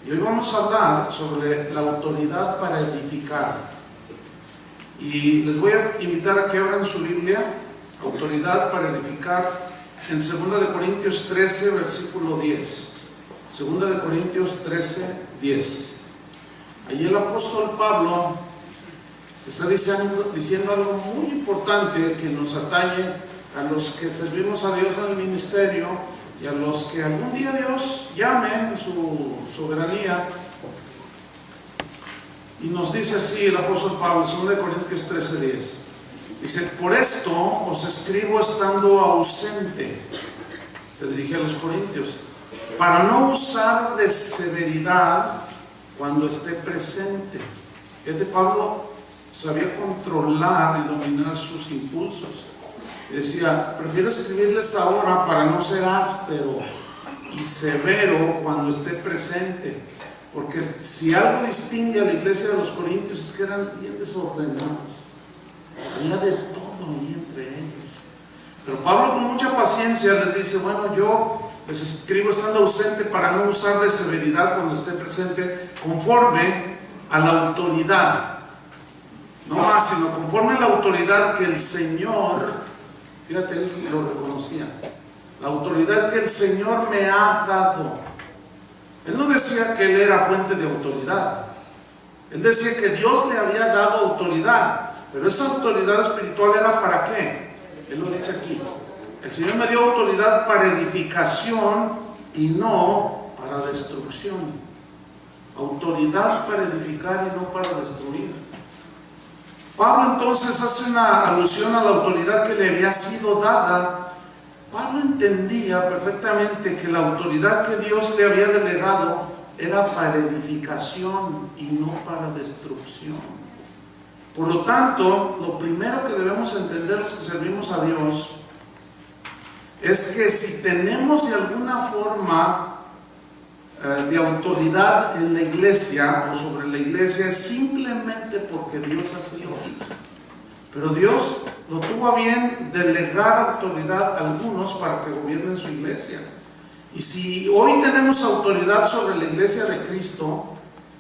Y hoy vamos a hablar sobre la autoridad para edificar. Y les voy a invitar a que abran su Biblia, autoridad para edificar, en 2 Corintios 13, versículo 10. 2 Corintios 13, 10. Allí el apóstol Pablo está diciendo algo muy importante que nos atañe a los que servimos a Dios en el ministerio y a los que algún día Dios llame en su soberanía. Y nos dice así el apóstol Pablo, 2 Corintios 13, 10. Dice: por esto os escribo estando ausente, se dirige a los corintios, para no usar de severidad cuando esté presente. Pablo sabía controlar y dominar sus impulsos. Decía: prefiero escribirles ahora para no ser áspero y severo cuando esté presente, porque si algo distingue a la iglesia de los corintios es que eran bien desordenados. Había de todo ahí entre ellos. Pero Pablo, con mucha paciencia, les dice: bueno, yo les escribo estando ausente para no usar de severidad cuando esté presente, conforme a la autoridad, no más, sino conforme a la autoridad que el Señor, fíjate, él lo reconocía, la autoridad que el Señor me ha dado. Él no decía que él era fuente de autoridad, él decía que Dios le había dado autoridad. Pero esa autoridad espiritual era ¿para qué? Él lo dice aquí: el Señor me dio autoridad para edificación y no para destrucción. Autoridad para edificar y no para destruir. Pablo entonces hace una alusión a la autoridad que le había sido dada. Pablo entendía perfectamente que la autoridad que Dios le había delegado era para edificación y no para destrucción. Por lo tanto, lo primero que debemos entender los que servimos a Dios es que si tenemos de alguna forma de autoridad en la iglesia o sobre la iglesia, es simplemente porque Dios así lo hizo. Pero Dios lo tuvo a bien delegar autoridad a algunos para que gobiernen su iglesia. Y si hoy tenemos autoridad sobre la iglesia de Cristo,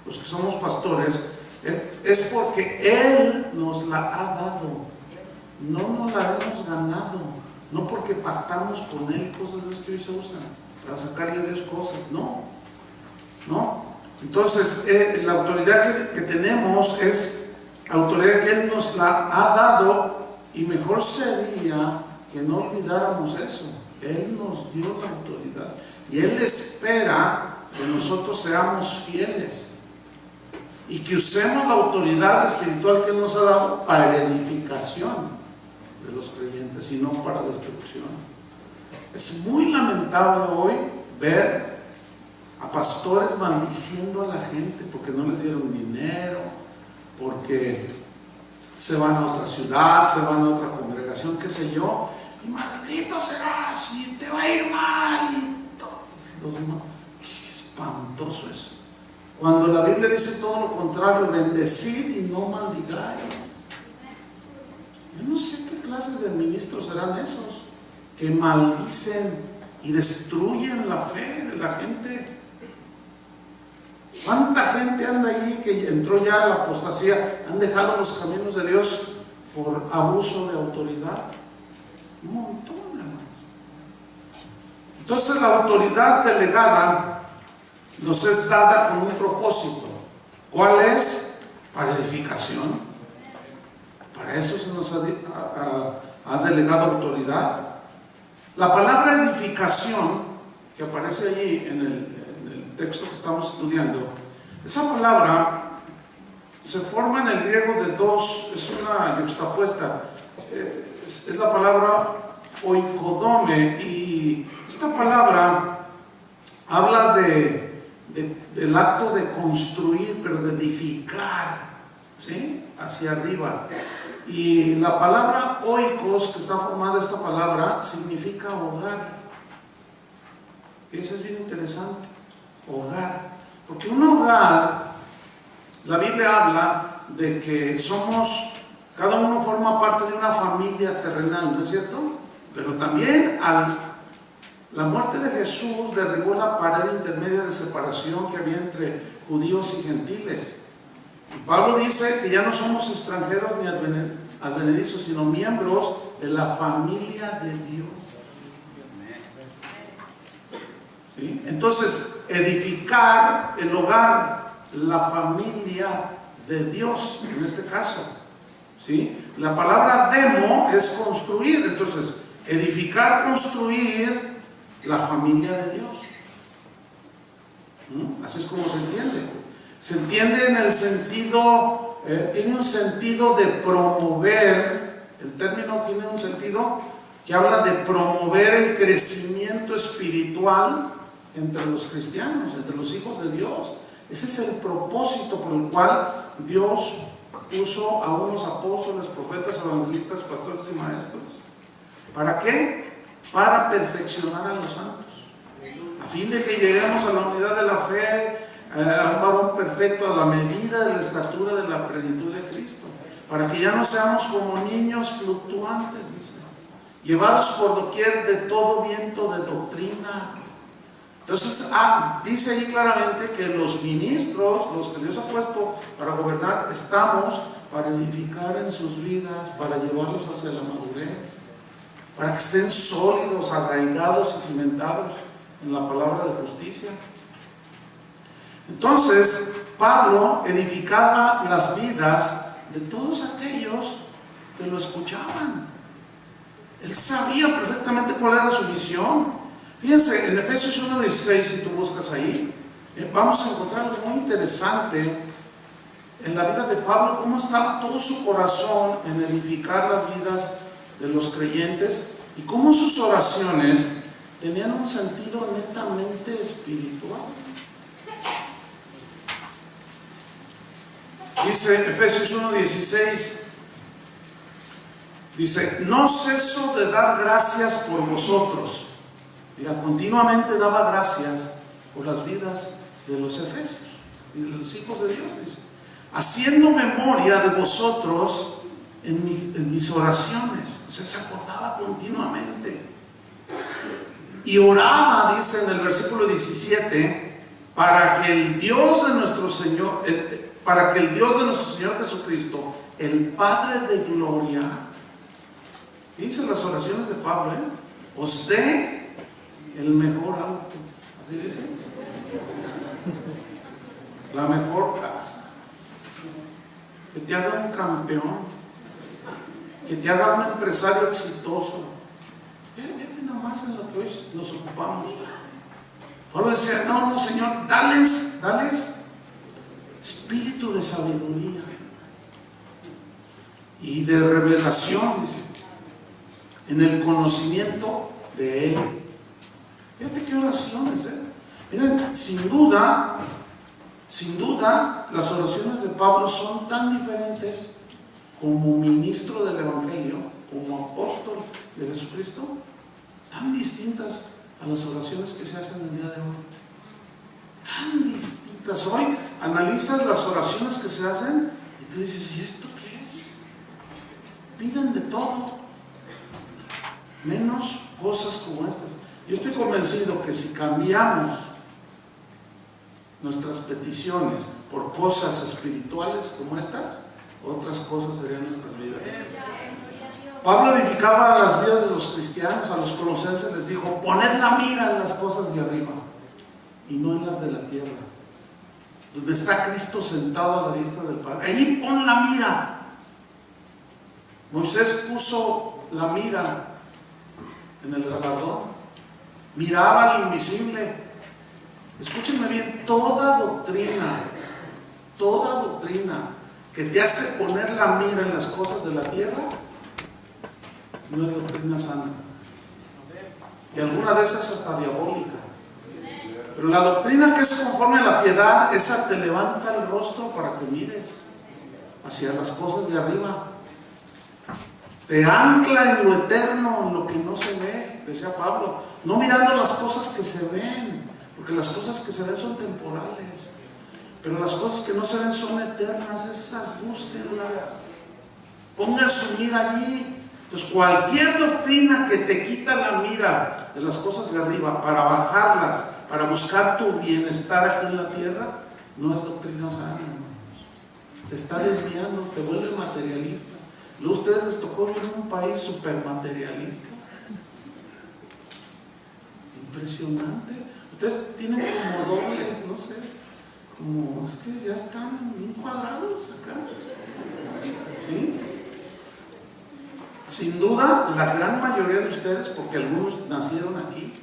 los que somos pastores, es porque Él nos la ha dado, no nos la hemos ganado, no porque pactamos con Él, cosas de que hoy se usan para sacarle a Dios cosas, no. Entonces la autoridad que tenemos es autoridad que Él nos la ha dado, y mejor sería que no olvidáramos eso. Él nos dio la autoridad y Él espera que nosotros seamos fieles y que usemos la autoridad espiritual que Él nos ha dado para edificación de los creyentes y no para destrucción. Es muy lamentable hoy ver a pastores maldiciendo a la gente porque no les dieron dinero, porque se van a otra ciudad, se van a otra congregación, qué sé yo, y maldito serás y te va a ir mal y todo. Los demás, espantoso eso. Cuando la Biblia dice todo lo contrario: bendecid y no maldigáis. Yo no sé qué clase de ministros serán esos que maldicen y destruyen la fe de la gente. ¿Cuánta gente anda ahí que entró ya a la apostasía, han dejado los caminos de Dios por abuso de autoridad? Un montón, hermanos. Entonces la autoridad delegada nos es dada con un propósito. ¿Cuál es? Para edificación. Para eso se nos ha delegado autoridad. La palabra edificación, que aparece allí en el texto que estamos estudiando, esa palabra se forma en el griego de dos, es una yuxtapuesta, es la palabra oikodome, y esta palabra habla del acto de construir, pero de edificar, ¿sí? Hacia arriba. Y la palabra oikos, que está formada esta palabra, significa hogar. Y eso es bien interesante, hogar. Porque un hogar, la Biblia habla de que cada uno forma parte de una familia terrenal, ¿no es cierto? Pero también al La muerte de Jesús derribó la pared intermedia de separación que había entre judíos y gentiles. Y Pablo dice que ya no somos extranjeros ni advenedizos, sino miembros de la familia de Dios. ¿Sí? Entonces, edificar el hogar, la familia de Dios, en este caso. ¿Sí? La palabra demo es construir. Entonces, edificar, construir la familia de Dios. Así es como se entiende. Se entiende en el sentido, tiene un sentido de promover. El término tiene un sentido que habla de promover el crecimiento espiritual entre los cristianos, entre los hijos de Dios. Ese es el propósito por el cual Dios puso a unos apóstoles, profetas, evangelistas, pastores y maestros. ¿Para qué? Para perfeccionar a los santos, a fin de que lleguemos a la unidad de la fe, a un varón perfecto, a la medida de la estatura de la plenitud de Cristo, para que ya no seamos como niños fluctuantes, dice, llevados por doquier de todo viento de doctrina. Entonces, dice ahí claramente que los ministros, los que Dios ha puesto para gobernar, estamos para edificar en sus vidas, para llevarlos hacia la madurez, para que estén sólidos, arraigados y cimentados en la palabra de justicia. Entonces, Pablo edificaba las vidas de todos aquellos que lo escuchaban. Él sabía perfectamente cuál era su misión. Fíjense, en Efesios 1:16, si tú buscas ahí, vamos a encontrar algo muy interesante en la vida de Pablo, cómo estaba todo su corazón en edificar las vidas de los creyentes y cómo sus oraciones tenían un sentido netamente espiritual. Dice Efesios 1:16, dice: no ceso de dar gracias por vosotros. Mira, continuamente daba gracias por las vidas de los efesios y de los hijos de Dios, dice, haciendo memoria de vosotros en mis oraciones. O sea, se acordaba continuamente. Y oraba, dice en el versículo 17, para que el Dios de nuestro Señor, Jesucristo, el Padre de gloria, dice las oraciones de Pablo, os dé el mejor auto, así dice, la mejor casa, que te haga un campeón, que te haga un empresario exitoso. Fíjate nomás en lo que hoy nos ocupamos. Pablo decía: no, Señor, dales espíritu de sabiduría y de revelación, dice, en el conocimiento de Él. Fíjate qué oraciones, Miren, sin duda, las oraciones de Pablo son tan diferentes como ministro del Evangelio, como apóstol de Jesucristo, tan distintas a las oraciones que se hacen el día de hoy. Tan distintas. Hoy analizas las oraciones que se hacen y tú dices: ¿y esto qué es? Piden de todo, menos cosas como estas. Yo estoy convencido que si cambiamos nuestras peticiones por cosas espirituales como estas, otras cosas serían nuestras vidas. Pablo edificaba las vidas de los cristianos. A los colosenses les dijo: poned la mira en las cosas de arriba y no en las de la tierra, donde está Cristo sentado a la diestra del Padre. Ahí pon la mira. Moisés puso la mira en el galardón, miraba al invisible. Escúchenme bien, toda doctrina que te hace poner la mira en las cosas de la tierra no es doctrina sana, y alguna de esas hasta diabólica. Pero la doctrina que es conforme a la piedad, esa te levanta el rostro para que mires hacia las cosas de arriba, te ancla en lo eterno, en lo que no se ve, decía Pablo, no mirando las cosas que se ven, porque las cosas que se ven son temporales, pero las cosas que no se ven son eternas. Esas búsquenlas, pongan su mira allí, Entonces, cualquier doctrina que te quita la mira de las cosas de arriba para bajarlas, para buscar tu bienestar aquí en la tierra, no es doctrina sana, hermanos. Te está desviando, te vuelve materialista. Luego a ustedes les tocó vivir en un país súper materialista. Impresionante. Ustedes tienen como doble, no sé, como es que ya están bien cuadrados acá. ¿Sí? Sin duda, la gran mayoría de ustedes, porque algunos nacieron aquí,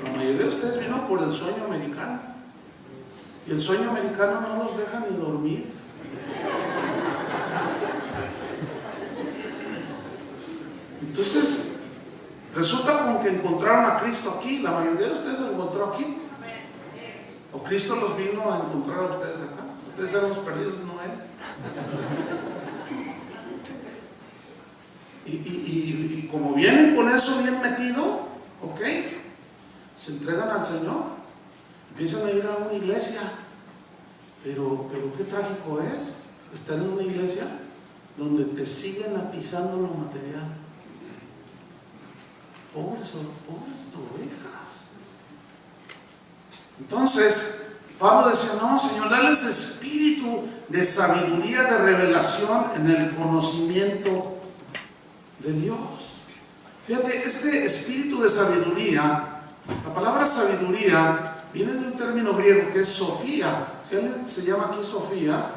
la mayoría de ustedes vino por el sueño americano. Y el sueño americano no los deja ni dormir. Entonces, resulta como que encontraron a Cristo aquí. La mayoría de ustedes lo encontró aquí. O Cristo los vino a encontrar a ustedes acá. Ustedes eran los perdidos, no él. Y como vienen con eso bien metido, ok, se entregan al Señor, empiezan a ir a una iglesia, pero qué trágico es estar en una iglesia donde te siguen atizando lo material. Pobres ovejas. Entonces Pablo decía, no, Señor, dales espíritu de sabiduría, de revelación en el conocimiento de Dios. Fíjate, este espíritu de sabiduría, la palabra sabiduría viene de un término griego que es Sofía. Si alguien se llama aquí Sofía,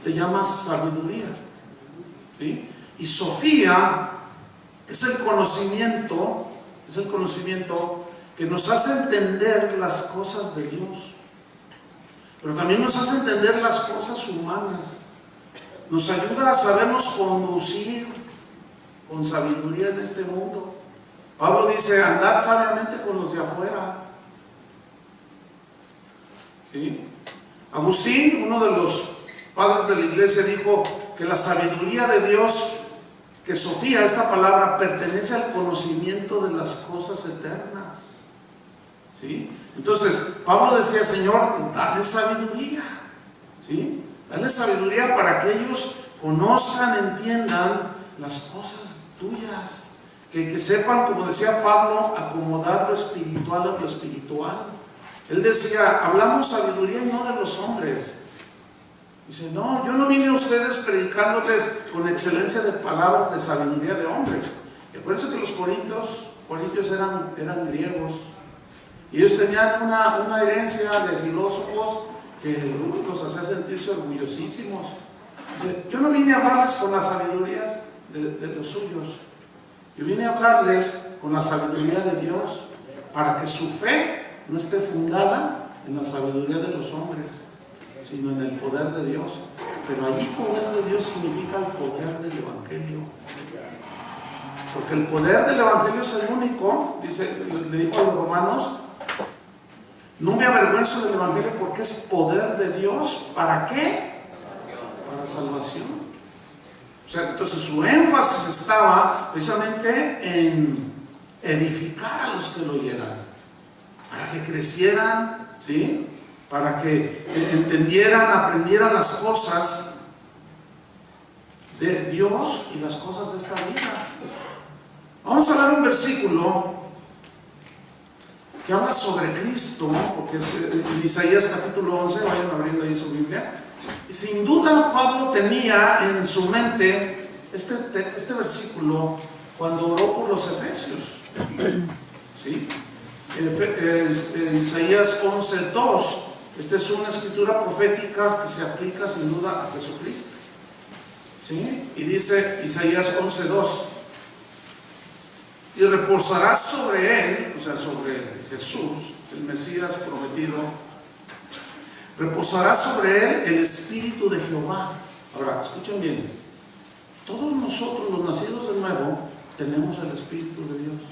te llamas sabiduría, ¿sí? Y Sofía es el conocimiento que nos hace entender las cosas de Dios, pero también nos hace entender las cosas humanas. Nos ayuda a sabernos conducir con sabiduría en este mundo. Pablo dice, andad sabiamente con los de afuera. ¿Sí? Agustín, uno de los padres de la iglesia, dijo que la sabiduría de Dios, que Sofía, esta palabra, pertenece al conocimiento de las cosas eternas. ¿Sí? Entonces, Pablo decía, Señor, dale sabiduría. ¿Sí? Dale sabiduría para que ellos conozcan, entiendan las cosas tuyas, que sepan, como decía Pablo, acomodar lo espiritual a lo espiritual. Él decía, hablamos sabiduría y no de los hombres. Dice, no, yo no vine a ustedes predicándoles con excelencia de palabras de sabiduría de hombres. Y acuérdense que los corintios eran griegos, y ellos tenían una herencia de filósofos que los hacía sentirse orgullosísimos. Dice, yo no vine a hablarles con las sabidurías de los suyos, yo vine a hablarles con la sabiduría de Dios, para que su fe no esté fundada en la sabiduría de los hombres, sino en el poder de Dios. Pero allí poder de Dios significa el poder del Evangelio, porque el poder del Evangelio es el único. Dice, le dijo a los romanos, no me avergüenzo del Evangelio porque es poder de Dios. ¿Para qué? Para salvación. O sea, entonces su énfasis estaba precisamente en edificar a los que lo oyeran, para que crecieran, ¿sí? Para que entendieran, aprendieran las cosas de Dios y las cosas de esta vida. Vamos a ver un versículo que habla sobre Cristo, porque es en Isaías capítulo 11, vayan abriendo ahí su Biblia. Y sin duda Pablo tenía en su mente este versículo cuando oró por los efesios. ¿Sí? Isaías 11:2. Esta es una escritura profética que se aplica sin duda a Jesucristo. ¿Sí? Y dice Isaías 11:2. Y reposará sobre él, o sea, sobre Jesús, el Mesías prometido, reposará sobre él el Espíritu de Jehová. Ahora, escuchen bien, todos nosotros los nacidos de nuevo tenemos el Espíritu de Dios.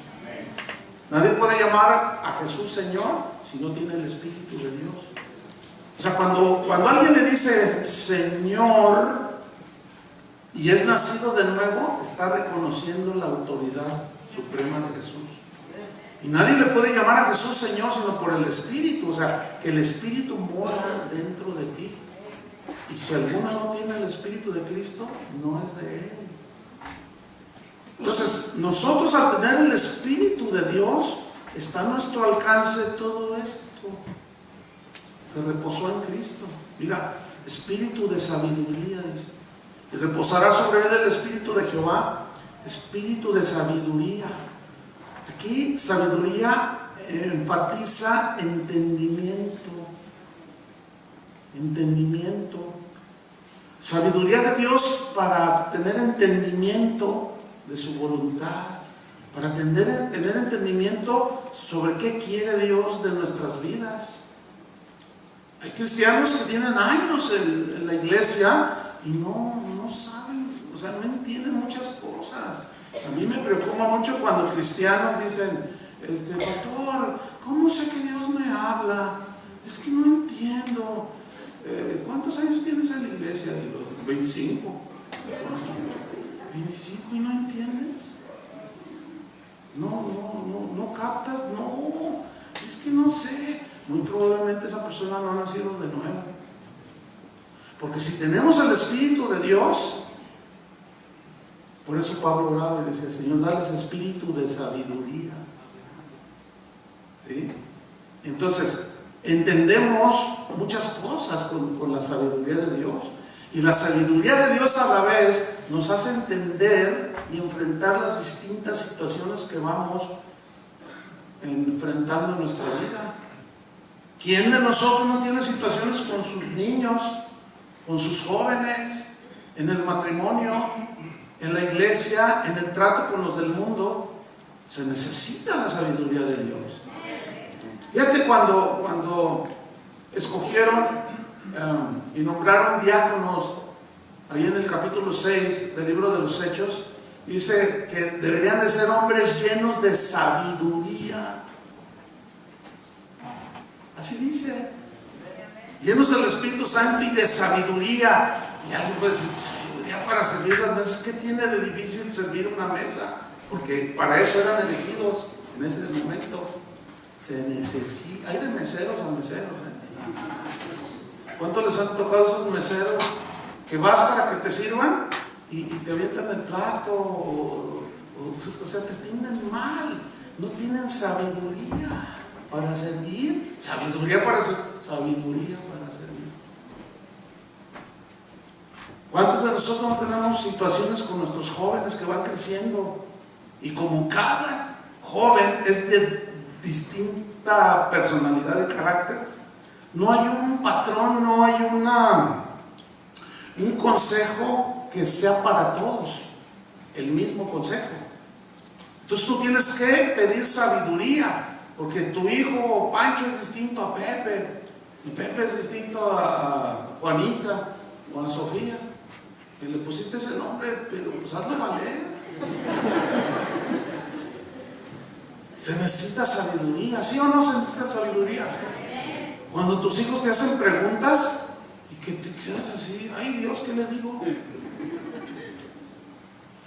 Nadie puede llamar a Jesús Señor si no tiene el Espíritu de Dios. O sea, cuando alguien le dice Señor y es nacido de nuevo, está reconociendo la autoridad suprema de Jesús. Y nadie le puede llamar a Jesús Señor sino por el Espíritu. O sea, que el Espíritu mora dentro de ti. Y si alguno no tiene el Espíritu de Cristo, no es de él. Entonces, nosotros al tener el Espíritu de Dios, está a nuestro alcance todo esto que reposó en Cristo. Mira, espíritu de sabiduría, dice. Y reposará sobre él el Espíritu de Jehová, espíritu de sabiduría. Aquí sabiduría enfatiza entendimiento. Entendimiento. Sabiduría de Dios para tener entendimiento de su voluntad, para tener entendimiento sobre qué quiere Dios de nuestras vidas. Hay cristianos que tienen años en la iglesia y no saben, o sea, no entienden muchas cosas. A mí me preocupa mucho cuando cristianos dicen, pastor, ¿cómo sé que Dios me habla? Es que no entiendo. ¿Cuántos años tienes en la iglesia? Y los 25. 25 y no entiendes. No captas, no. Es que no sé. Muy probablemente esa persona no ha nacido de nuevo. Porque si tenemos el Espíritu de Dios, por eso Pablo oraba y decía, Señor, dales espíritu de sabiduría. ¿Sí? Entonces, entendemos muchas cosas con la sabiduría de Dios. Y la sabiduría de Dios a la vez nos hace entender y enfrentar las distintas situaciones que vamos enfrentando en nuestra vida. ¿Quién de nosotros no tiene situaciones con sus niños, con sus jóvenes, en el matrimonio, en la iglesia, en el trato con los del mundo? Se necesita la sabiduría de Dios. Fíjate cuando escogieron y nombraron diáconos, ahí en el capítulo 6 del libro de los Hechos, dice que deberían de ser hombres llenos de sabiduría. Así dice, llenos del Espíritu Santo y de sabiduría. Y alguien puede decir, sabiduría para servir las mesas. ¿Qué tiene de difícil servir una mesa? Porque para eso eran elegidos en ese momento. Se necesita, hay de meseros a meseros. ¿Cuántos les han tocado esos meseros que vas para que te sirvan y te avientan el plato? O sea, te tienden mal, no tienen sabiduría para servir, sabiduría para servir. ¿Cuántos de nosotros no tenemos situaciones con nuestros jóvenes que van creciendo? Y como cada joven es de distinta personalidad de carácter, no hay un patrón, no hay un consejo que sea para todos el mismo consejo. Entonces tú tienes que pedir sabiduría, porque tu hijo Pancho es distinto a Pepe, y Pepe es distinto a Juanita o a Sofía, que le pusiste ese nombre, pero pues hazlo valer. Se necesita sabiduría, ¿sí o no se necesita sabiduría? Cuando tus hijos te hacen preguntas y que te quedas así, ay Dios, ¿qué le digo?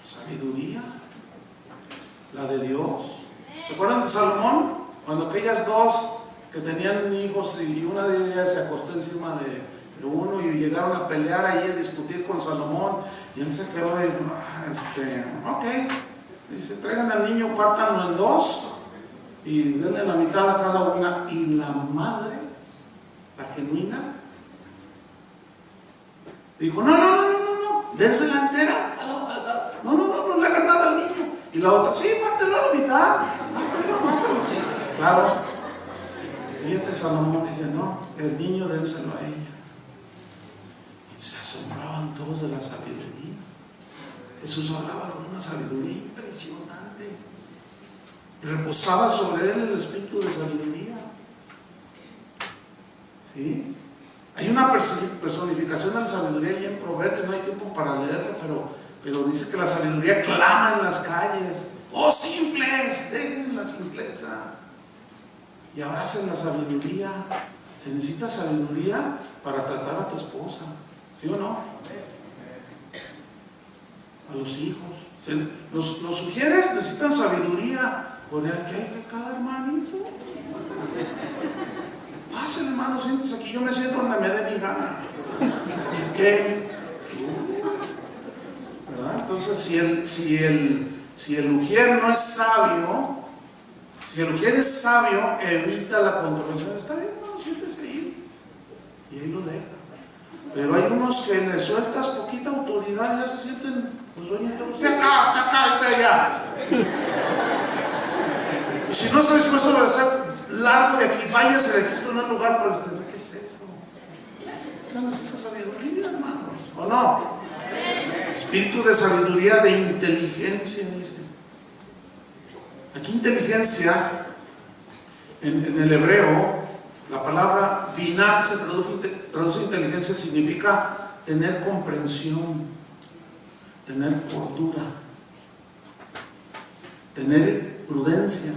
Sabiduría, la de Dios. ¿Se acuerdan de Salomón? Cuando aquellas dos que tenían hijos y una de ellas se acostó encima de uno y llegaron a pelear ahí, a discutir con Salomón, y él se quedó ahí, ok, dice, traigan al niño, pártanlo en dos y denle la mitad a cada una. Y la madre, la genuina, dijo, no, dénsela entera, no le hagan nada al niño. Y la otra, sí, pártelo a la mitad, pártelo, sí, claro. Y este Salomón dice, no, el niño dénselo a ella. Y se asombraban todos de la sabiduría. Jesús hablaba con una sabiduría impresionante. Reposaba sobre él el espíritu de sabiduría. ¿Sí? Hay una personificación de la sabiduría ahí en Proverbios, no hay tiempo para leerlo, pero dice que la sabiduría clama en las calles. ¡Oh simples! Dejen la simpleza y abracen la sabiduría. Se necesita sabiduría para tratar a tu esposa, ¿sí o no? A los hijos. Los sugieres necesitan sabiduría. Por el que hay de cada hermanito. Pase, hermano, siéntese aquí. Yo me siento donde me dé mi gana. ¿Y qué? ¿Verdad? Entonces, si Si el ujier no es sabio, si el ujier es sabio, evita la controversia. Está bien, no, siéntese ahí. Y ahí lo deja. Pero hay unos que le sueltas poquita autoridad y ya se sienten los dueños de todo. Está acá, está allá. Y si no está dispuesto a ser largo de aquí, váyase de aquí, esto no es lugar para usted. ¿Qué es eso? Eso necesita sabiduría, hermanos, ¿o no? Espíritu de sabiduría, de inteligencia, dice. Aquí inteligencia, en el hebreo, la palabra binah se traduce inteligencia, significa tener comprensión, tener cordura, tener prudencia,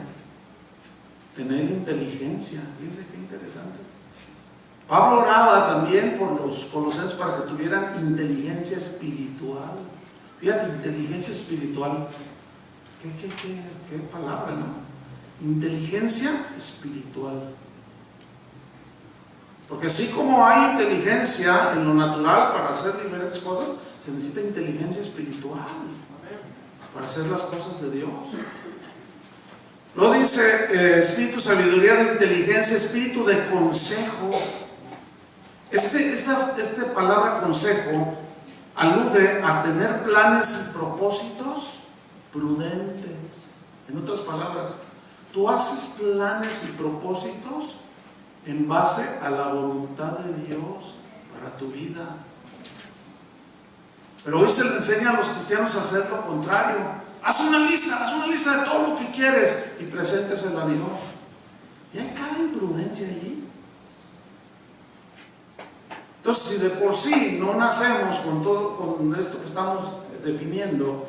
tener inteligencia. Fíjense qué interesante. Pablo oraba también por los colosenses para que tuvieran inteligencia espiritual. Fíjate, inteligencia espiritual. ¿Qué palabra, no? Inteligencia espiritual. Porque así como hay inteligencia en lo natural para hacer diferentes cosas, se necesita inteligencia espiritual para hacer las cosas de Dios. Lo dice espíritu, sabiduría, de inteligencia, espíritu de consejo. Esta palabra consejo alude a tener planes y propósitos prudentes. En otras palabras, tú haces planes y propósitos en base a la voluntad de Dios para tu vida. Pero hoy se le enseña a los cristianos a hacer lo contrario. Haz una lista de todo lo que quieres y preséntesela a Dios. Y hay cada imprudencia allí. Entonces, si de por sí no nacemos con esto que estamos definiendo,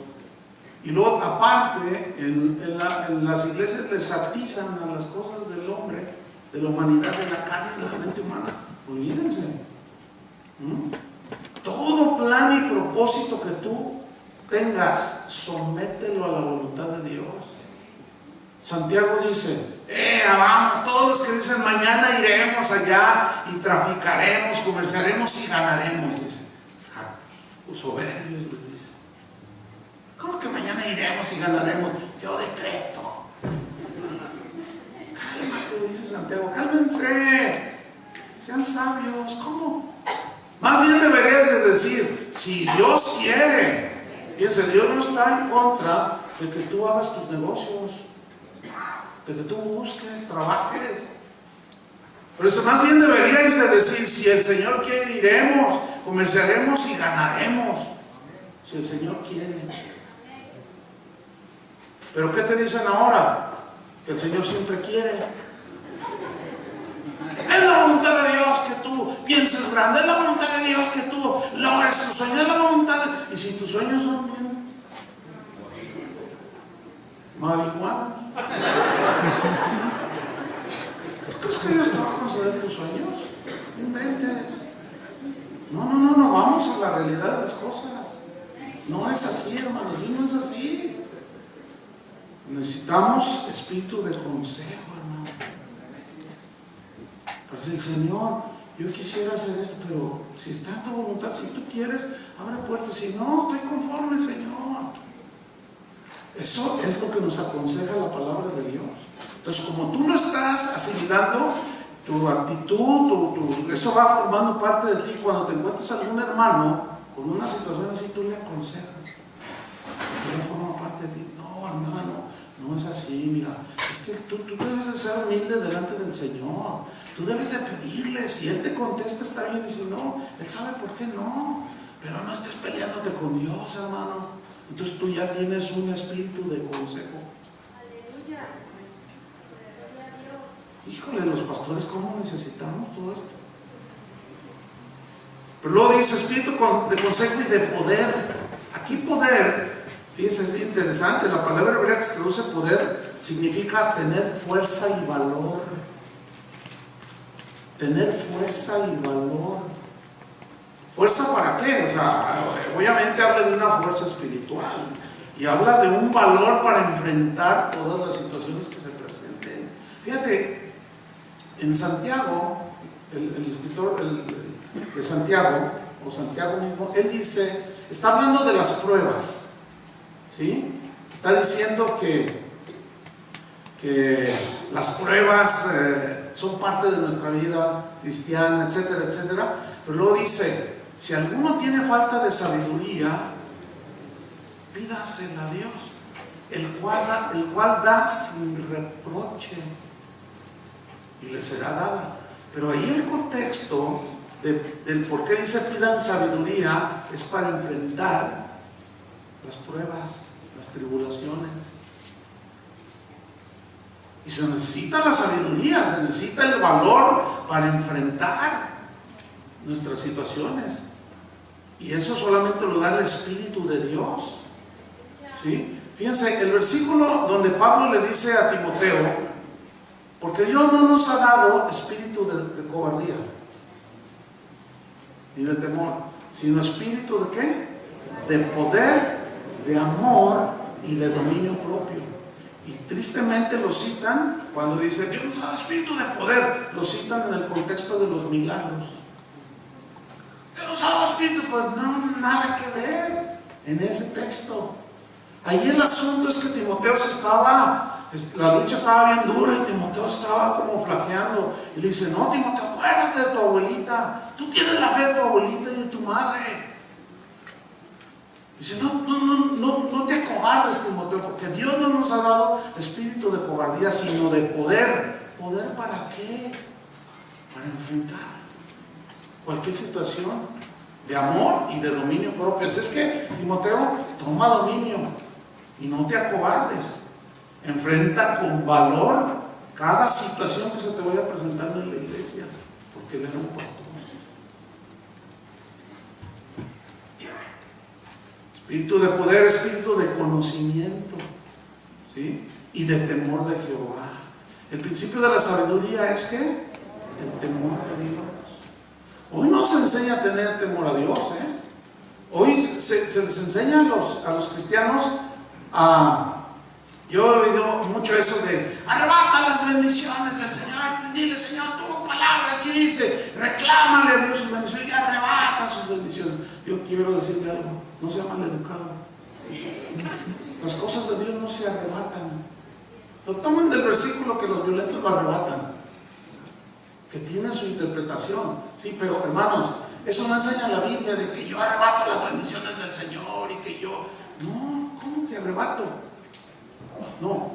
y luego aparte en las iglesias les atizan a las cosas del hombre, de la humanidad, de la carne, de la mente humana, olvídense. Todo plan y propósito que tú tengas, somételo a la voluntad de Dios. Santiago dice, vamos, todos los que dicen mañana iremos allá y traficaremos, comerciaremos y ganaremos, dice. Soberbios les dice. ¿Cómo que mañana iremos y ganaremos? Yo decreto. Cálmate, dice Santiago, cálmense, sean sabios. ¿Cómo? Más bien deberías de decir, si Dios quiere. Fíjense, Dios no está en contra de que tú hagas tus negocios, de que tú busques, trabajes. Pero eso más bien deberíais de decir, si el Señor quiere, iremos, comerciaremos y ganaremos. Si el Señor quiere. Pero ¿qué te dicen ahora? Que el Señor siempre quiere. Es la voluntad de Dios que tú pienses grande, es la voluntad de Dios que tú logres tus sueños, es la voluntad de... Y si tus sueños son bien marihuanos, ¿tú crees que Dios te va a conceder tus sueños? No inventes. No, vamos a la realidad de las cosas. No es así, hermanos, no es así. Necesitamos espíritu de consejo, hermano. Pues el Señor, yo quisiera hacer esto, pero si está en tu voluntad, si tú quieres, abre puertas. Si no, estoy conforme, Señor. Eso es lo que nos aconseja la palabra de Dios. Entonces, como tú no estás asimilando tu actitud, eso va formando parte de ti. Cuando te encuentres algún hermano con una situación así, tú le aconsejas. Eso forma parte de ti. No, hermano, no es así. Mira, es que tú debes de ser humilde delante del Señor. Tú debes de pedirle. Si Él te contesta, está bien. Y si no, Él sabe por qué no. Pero no estés peleándote con Dios, hermano. Entonces tú ya tienes un espíritu de consejo. Aleluya. Híjole, los pastores, ¿cómo necesitamos todo esto? Pero luego dice espíritu de consejo y de poder. Aquí poder, fíjense, es bien interesante. La palabra hebrea que se traduce poder significa tener fuerza y valor. Tener fuerza y valor. ¿Fuerza para qué? O sea, obviamente habla de una fuerza espiritual y habla de un valor para enfrentar todas las situaciones que se presenten. Fíjate, en Santiago, el escritor de Santiago, o Santiago mismo, él dice, está hablando de las pruebas, ¿sí? Está diciendo que las pruebas son parte de nuestra vida cristiana, etcétera, etcétera. Pero luego dice, si alguno tiene falta de sabiduría, pídasela a Dios, el cual da sin reproche, y le será dada. Pero ahí el contexto del por qué dice pidan sabiduría es para enfrentar las pruebas, las tribulaciones. Y se necesita la sabiduría, se necesita el valor para enfrentar nuestras situaciones. Y eso solamente lo da el Espíritu de Dios. ¿Sí? Fíjense, el versículo donde Pablo le dice a Timoteo, porque Dios no nos ha dado espíritu de cobardía, ni de temor, sino espíritu de ¿qué? De poder, de amor y de dominio propio. Y tristemente lo citan cuando dice Dios nos ha dado espíritu de poder, lo citan en el contexto de los milagros. Dios nos ha dado espíritu de poder, no, nada que ver en ese texto. Ahí el asunto es que Timoteo la lucha estaba bien dura y Timoteo estaba como flaqueando. Y le dice, no, Timoteo, acuérdate de tu abuelita, tú tienes la fe de tu abuelita y de tu madre. Dice, no te acobardes, Timoteo, porque Dios no nos ha dado espíritu de cobardía, sino de poder. ¿Poder para qué? Para enfrentar cualquier situación, de amor y de dominio propio. Así es que, Timoteo, toma dominio y no te acobardes. Enfrenta con valor cada situación que se te vaya presentando en la iglesia, porque él era un pastor. Espíritu de poder, espíritu de conocimiento, ¿sí? Y de temor de Jehová. El principio de la sabiduría es que el temor de Dios. Hoy no se enseña a tener temor a Dios, Hoy se les enseña a los cristianos a... Yo he oído mucho eso de arrebata las bendiciones del Señor. Dile, Señor, tu palabra aquí dice, reclámale a Dios sus bendiciones y arrebata sus bendiciones. Yo quiero decirle algo, no sea maleducado. Las cosas de Dios no se arrebatan. Lo toman del versículo que los violentos lo arrebatan, que tiene su interpretación. Sí, pero hermanos, eso no enseña la Biblia de que yo arrebato las bendiciones del Señor y que yo... No, ¿cómo que arrebato? No,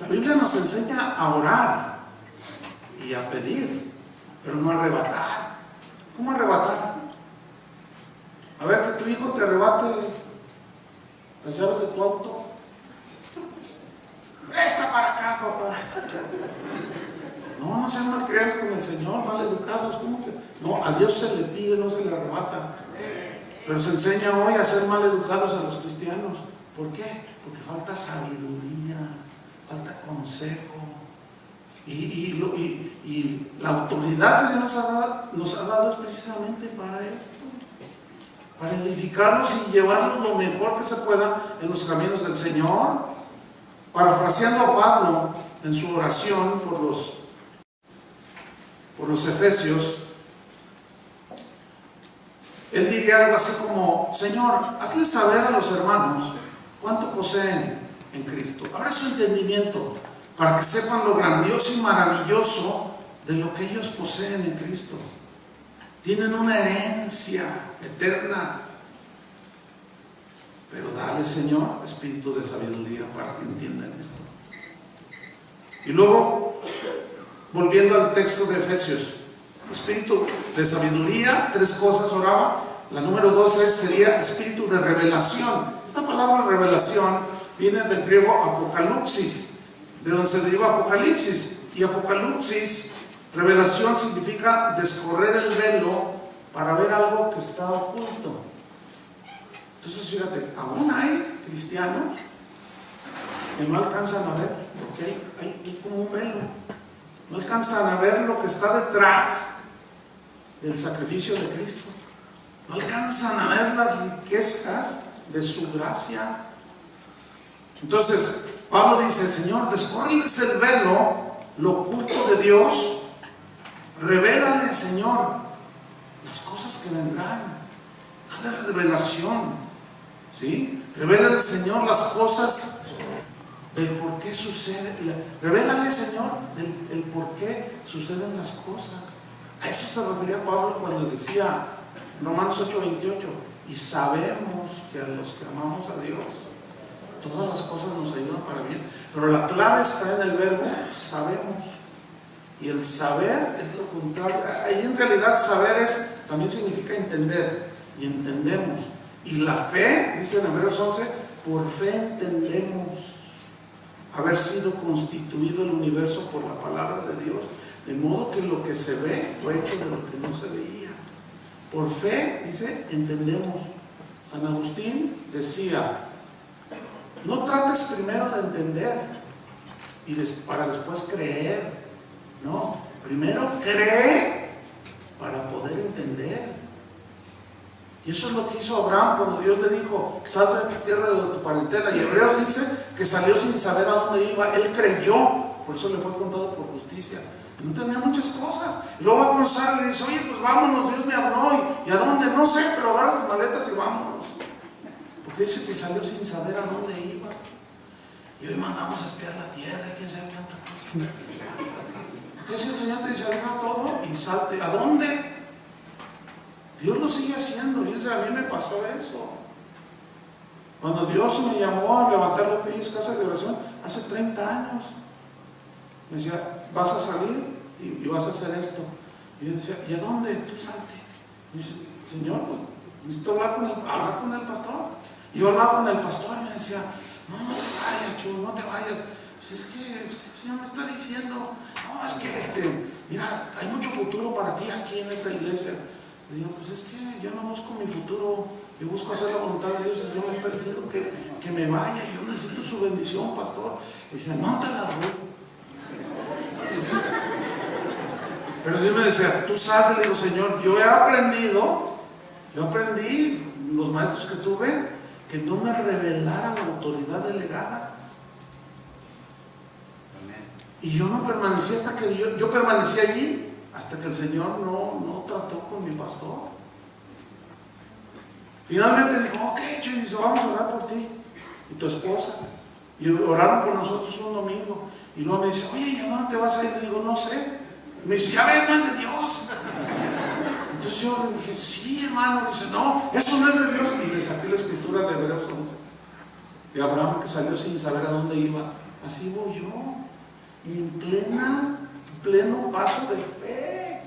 la Biblia nos enseña a orar y a pedir, pero no a arrebatar. ¿Cómo arrebatar? A ver, que tu hijo te arrebate las llaves de tu auto. Presta para acá, papá. No sean malcriados con el Señor, mal educados. ¿Cómo que? No, a Dios se le pide, no se le arrebata. Pero se enseña hoy a ser mal educados a los cristianos. ¿Por qué? Porque falta sabiduría, falta consejo. Y la autoridad que Dios nos ha dado es precisamente para esto, para edificarnos y llevarnos lo mejor que se pueda en los caminos del Señor. Parafraseando a Pablo en su oración por los Efesios, él diría algo así como: Señor, hazle saber a los hermanos cuánto poseen en Cristo. Abre su entendimiento para que sepan lo grandioso y maravilloso de lo que ellos poseen en Cristo. Tienen una herencia eterna. Pero dale, Señor, espíritu de sabiduría para que entiendan esto. Y luego, volviendo al texto de Efesios, espíritu de sabiduría, 3 cosas oraba. La número 2 sería espíritu de revelación. Esta palabra revelación viene del griego apocalipsis, de donde se deriva apocalipsis. Y apocalipsis, revelación, significa descorrer el velo para ver algo que está oculto. Entonces, fíjate, aún hay cristianos que no alcanzan a ver, porque hay como un velo. No alcanzan a ver lo que está detrás del sacrificio de Cristo. No alcanzan a ver las riquezas de su gracia. Entonces, Pablo dice: Señor, descórreles el velo, lo oculto de Dios. Revélale, Señor, las cosas que vendrán. Dale revelación. ¿Sí? Revélale, Señor, las cosas del por qué sucede. Revélale, Señor, el por qué suceden las cosas. A eso se refería Pablo cuando decía en Romanos 8:28, y sabemos que a los que amamos a Dios, todas las cosas nos ayudan para bien. Pero la clave está en el verbo sabemos. Y el saber es lo contrario. Ahí en realidad saber también significa entender. Y entendemos. Y la fe, dice en Hebreos 11, por fe entendemos haber sido constituido el universo por la palabra de Dios, de modo que lo que se ve fue hecho de lo que no se veía. Por fe, dice, entendemos. San Agustín decía, no trates primero de entender y para después creer. No, primero cree para poder entender. Y eso es lo que hizo Abraham cuando Dios le dijo, salte de tu tierra, de tu parentela. Y Hebreos dice que salió sin saber a dónde iba. Él creyó, por eso le fue contado por justicia. Y no tenía muchas cosas. Y luego va con Sara y le dice, oye, pues vámonos, Dios me habló. ¿Y a dónde? No sé, pero agarra tus maletas y vámonos. Porque dice que salió sin saber a dónde iba. Y hoy mandamos a espiar la tierra, y quién sabe tanta cosa. Entonces el Señor te dice, deja todo y salte. ¿A dónde? Dios lo sigue haciendo. Y a mí me pasó eso. Cuando Dios me llamó a levantar las bellas casas de oración hace 30 años, me decía, vas a salir y vas a hacer esto. Y yo decía, ¿y a dónde? Tú salte. Y yo decía, Señor, pues necesito hablar con el pastor. Y yo hablaba con el pastor y me decía, no te vayas, Chuy, no te vayas. Pues es que el Señor me está diciendo, no, es que mira, hay mucho futuro para ti aquí en esta iglesia. Le digo, pues es que yo no busco mi futuro, yo busco hacer la voluntad de Dios. El Señor me está diciendo que me vaya, yo necesito su bendición, pastor. Y decía, no te la doy. Pero Dios me decía, tú sal. Le digo, Señor, yo aprendí, los maestros que tuve, que no me revelaran la autoridad delegada. Y yo no permanecí hasta que yo permanecí allí hasta que el Señor no trató con mi pastor. Finalmente dijo, ok, Chuy, vamos a orar por ti y tu esposa. Y oraron por nosotros un domingo. Y luego me dice, oye, ¿y a dónde te vas a ir? Le digo, no sé. Y me dice, ya ves, no es de Dios. Entonces yo le dije, sí, hermano. Dice, no, eso no es de Dios. Y le saqué la escritura de Hebreos 11, de Abraham, que salió sin saber a dónde iba. Así voy yo, en pleno paso de fe.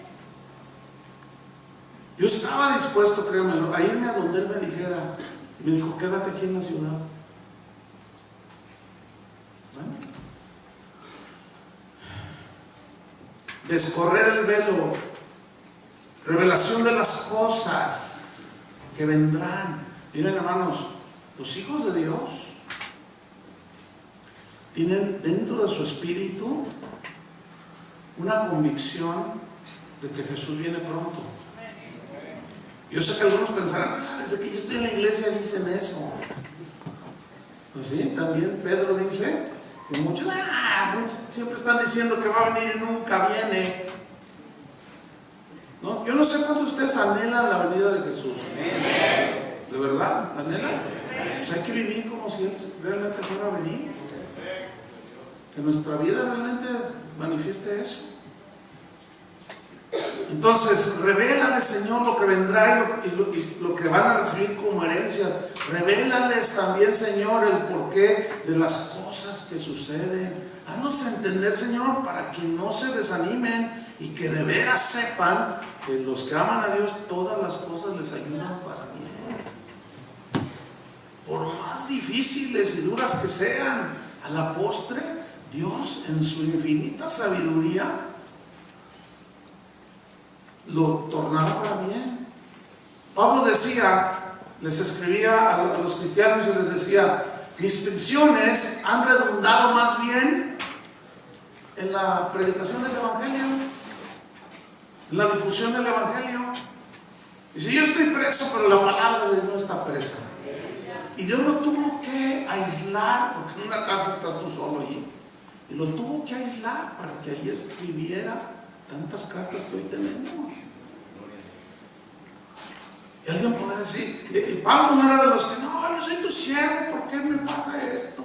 Yo estaba dispuesto, créanme, a irme a donde él me dijera. Y me dijo, quédate aquí en la ciudad. Bueno, descorrer el velo, revelación de las cosas que vendrán. Miren, hermanos, los hijos de Dios tienen dentro de su espíritu una convicción de que Jesús viene pronto. Yo sé que algunos pensarán, desde que yo estoy en la iglesia dicen eso. Pues sí, también Pedro dice que muchos siempre están diciendo que va a venir y nunca viene. ¿No? Yo no sé cuántos de ustedes anhelan la venida de Jesús. ¿De verdad? ¿Anhelan? Pues hay que vivir como si Él realmente fuera a venir. Que nuestra vida realmente manifieste eso. Entonces, revélales, Señor, lo que vendrá y lo que van a recibir como herencias. Revélales también, Señor, el porqué de las cosas que suceden. Haznos entender, Señor, para que no se desanimen y que de veras sepan que los que aman a Dios, todas las cosas les ayudan para bien. Por más difíciles y duras que sean, a la postre, Dios, en su infinita sabiduría, lo tornará para bien. Pablo decía, les escribía a los cristianos y les decía, mis prisiones han redundado más bien en la predicación del Evangelio, en la difusión del Evangelio. Y si yo estoy preso, pero la palabra de Dios no está presa. Y Dios lo tuvo que aislar, porque en una casa estás tú solo allí. Y lo tuvo que aislar para que ahí escribiera tantas cartas que hoy tenemos. Y alguien podrá decir, Pablo no era de los que, no, yo soy tu siervo, ¿por qué me pasa esto?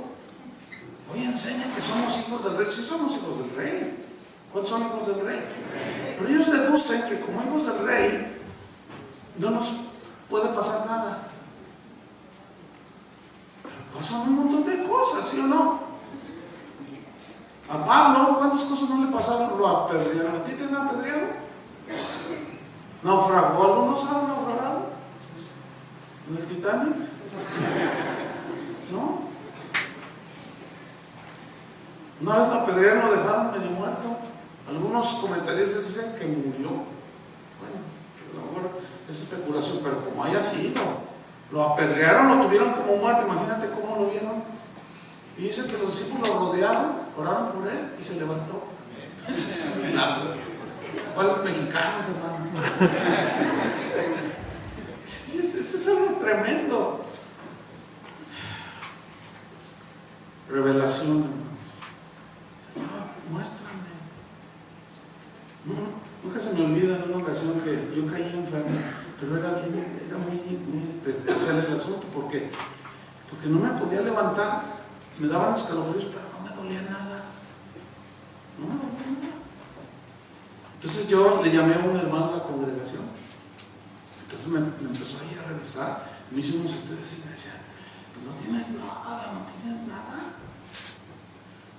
Oye, enseña que somos hijos del rey. Sí somos hijos del rey. ¿Cuántos son hijos del rey? Pero ellos deducen que como hijos del rey no nos puede pasar nada. Pero pasan un montón de cosas, ¿sí o no? A Pablo, ¿cuántas cosas no le pasaron? Lo apedrearon. ¿A ti te han apedreado? ¿Naufragó? ¿Algunos han naufragado? ¿En el Titanic? ¿No? Una vez lo apedrearon, lo dejaron medio muerto. Algunos comentaristas dicen que murió. Bueno, a lo mejor es especulación, pero como haya sido, lo apedrearon, lo tuvieron como muerto. Imagínate cómo lo vieron. Y dice que los discípulos lo rodearon, oraron por él y se levantó. Eso es un milagro. ¿Cuáles mexicanos, hermano? Eso es algo tremendo. Revelación, hermano. Señor, muéstrame. Nunca se me olvida en una ocasión que yo caí enfermo, pero era muy especial el asunto porque no me podía levantar. Me daban escalofríos, pero no me dolía nada. No me dolía nada. Entonces yo le llamé a un hermano a la congregación. Entonces me empezó ahí a revisar. Me hizo unos estudios y me decía, pues no tienes nada, no tienes nada.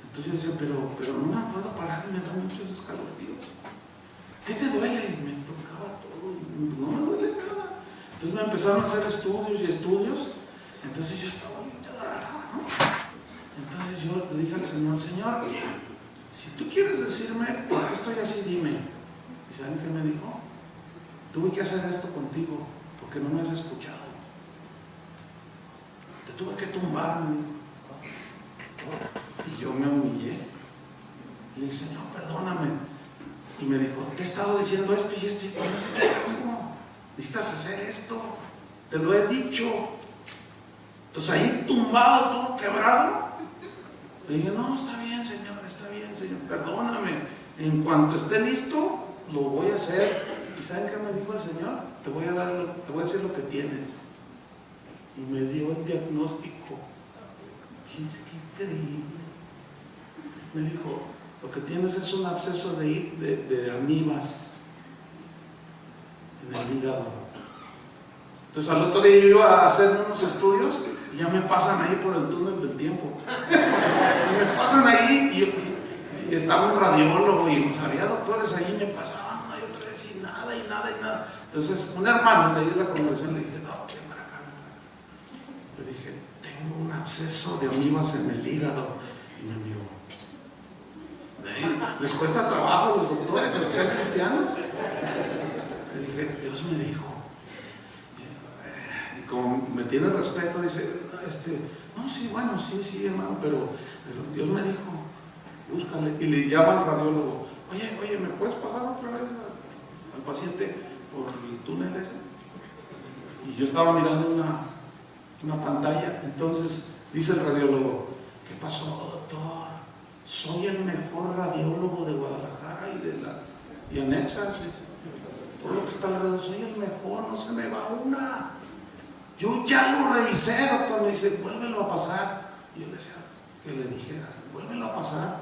Entonces yo decía, pero no me puedo parar y me dan muchos escalofríos. ¿Qué te duele? Y me tocaba todo. No me duele nada. Entonces me empezaron a hacer estudios y estudios. Entonces yo estaba muy agarrado, ¿no? Entonces yo le dije al Señor, Señor, si tú quieres decirme por qué estoy así, dime. ¿Y saben qué me dijo? Tuve que hacer esto contigo porque no me has escuchado. Te tuve que tumbar, me dijo. Y yo me humillé. Le dije, Señor, perdóname. Y me dijo, te he estado diciendo esto y esto y esto. No has hecho esto. Necesitas hacer esto. Te lo he dicho. Entonces ahí tumbado, todo quebrado. Le dije, no, está bien, Señor, perdóname. En cuanto esté listo, lo voy a hacer. ¿Y saben qué me dijo el Señor? Te voy a decir lo que tienes. Y me dio el diagnóstico. Fíjense qué increíble. Me dijo, lo que tienes es un absceso de amibas en el hígado. Entonces al otro día yo iba a hacer unos estudios y ya me pasan ahí por el túnel del tiempo. Y me pasan ahí y estaba un radiólogo y había doctores ahí y me pasaban una y otra vez y nada. Entonces un hermano de ahí de la congregación le dije, no, ven para acá. Le dije, tengo un absceso de amibas en el hígado. Y me miró. ¿Les cuesta trabajo a los doctores el ser cristianos? Le dije, Dios me dijo. Y como me tiene respeto, dice, no, sí, bueno, sí, hermano, pero Dios me dijo, búscale. Y le llama al radiólogo, oye, ¿me puedes pasar otra vez al paciente por el túnel ese? Y yo estaba mirando una pantalla. Entonces dice el radiólogo, ¿qué pasó, doctor? Soy el mejor radiólogo de Guadalajara y anexas, dice, por lo que está alrededor, soy el mejor, no se me va una. Yo ya lo revisé, doctor. Me dice, vuélvelo a pasar. Y yo le decía, que le dijera, vuélvelo a pasar.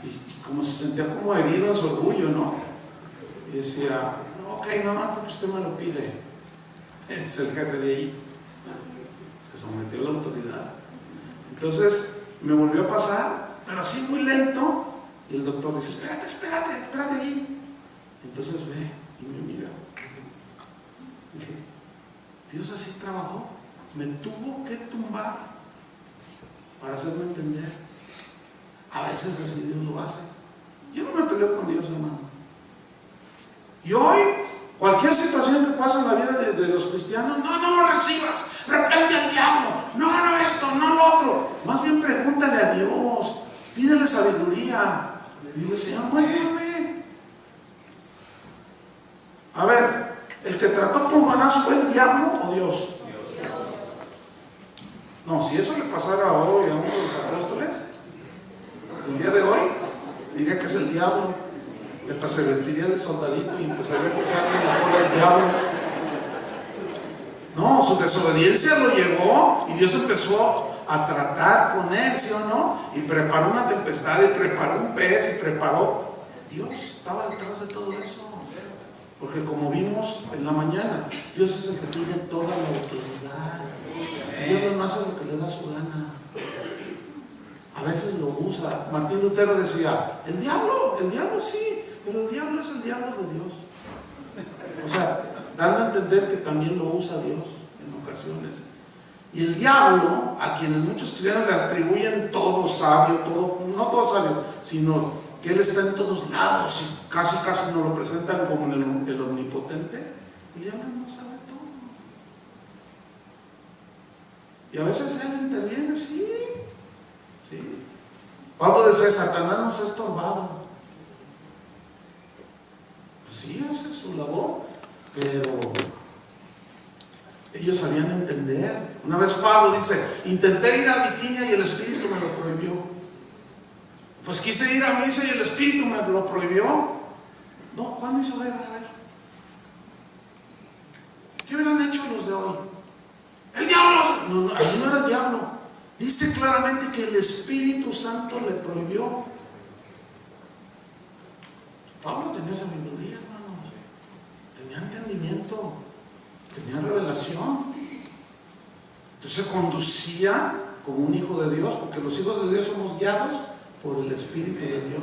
Y como se sentía como herido en su orgullo, ¿no? Y decía, no, ok, no, porque usted me lo pide. Es el jefe de ahí. Se sometió a la autoridad. Entonces me volvió a pasar, pero así muy lento. Y el doctor dice, espérate ahí. Entonces ve y me mira. Dije, Dios así trabajó. Me tuvo que tumbar para hacerme entender. A veces así Dios lo hace. Yo no me peleo con Dios, hermano. Y hoy, cualquier situación que pasa en la vida de los cristianos, no lo recibas, reprende al diablo, no esto, no lo otro. Más bien pregúntale a Dios, pídele sabiduría. Y dile, Señor, muéstrame. A ver, ¿el que trató con Jonás fue el diablo o Dios? No, si eso le pasara hoy a uno de los apóstoles, el día de hoy, diría que es el diablo. Y hasta se vestiría de soldadito y empezaría a pisarle la cola al diablo. No, su desobediencia lo llevó y Dios empezó a tratar con él, ¿sí o no? Y preparó una tempestad, y preparó un pez, y preparó. Dios estaba detrás de todo eso. Porque como vimos en la mañana, Dios es el que tiene toda la autoridad. El diablo no hace lo que le da su gana. A veces lo usa. Martín Lutero decía, el diablo sí, pero el diablo es el diablo de Dios. O sea, dando a entender que también lo usa Dios en ocasiones. Y el diablo, a quienes muchos cristianos le atribuyen todo sabio, todo, no todo sabio, sino que él está en todos lados y casi nos lo presentan como el omnipotente. El diablo no sabe todo. Y a veces él interviene, sí. Pablo decía, Satanás nos ha estorbado. Pues sí, esa es su labor, pero ellos sabían entender. Una vez Pablo dice, intenté ir a Bitinia y el Espíritu me lo prohibió. Pues quise ir a misa y el Espíritu me lo prohibió. No, ¿cuándo hizo ver? A ver. ¿Qué hubieran hecho los de hoy? El diablo. No, ahí no era el diablo. Dice claramente que el Espíritu Santo le prohibió. Pablo tenía sabiduría, hermanos. Tenía entendimiento. Tenía revelación. Entonces se conducía como un hijo de Dios, porque los hijos de Dios somos guiados por el Espíritu de Dios.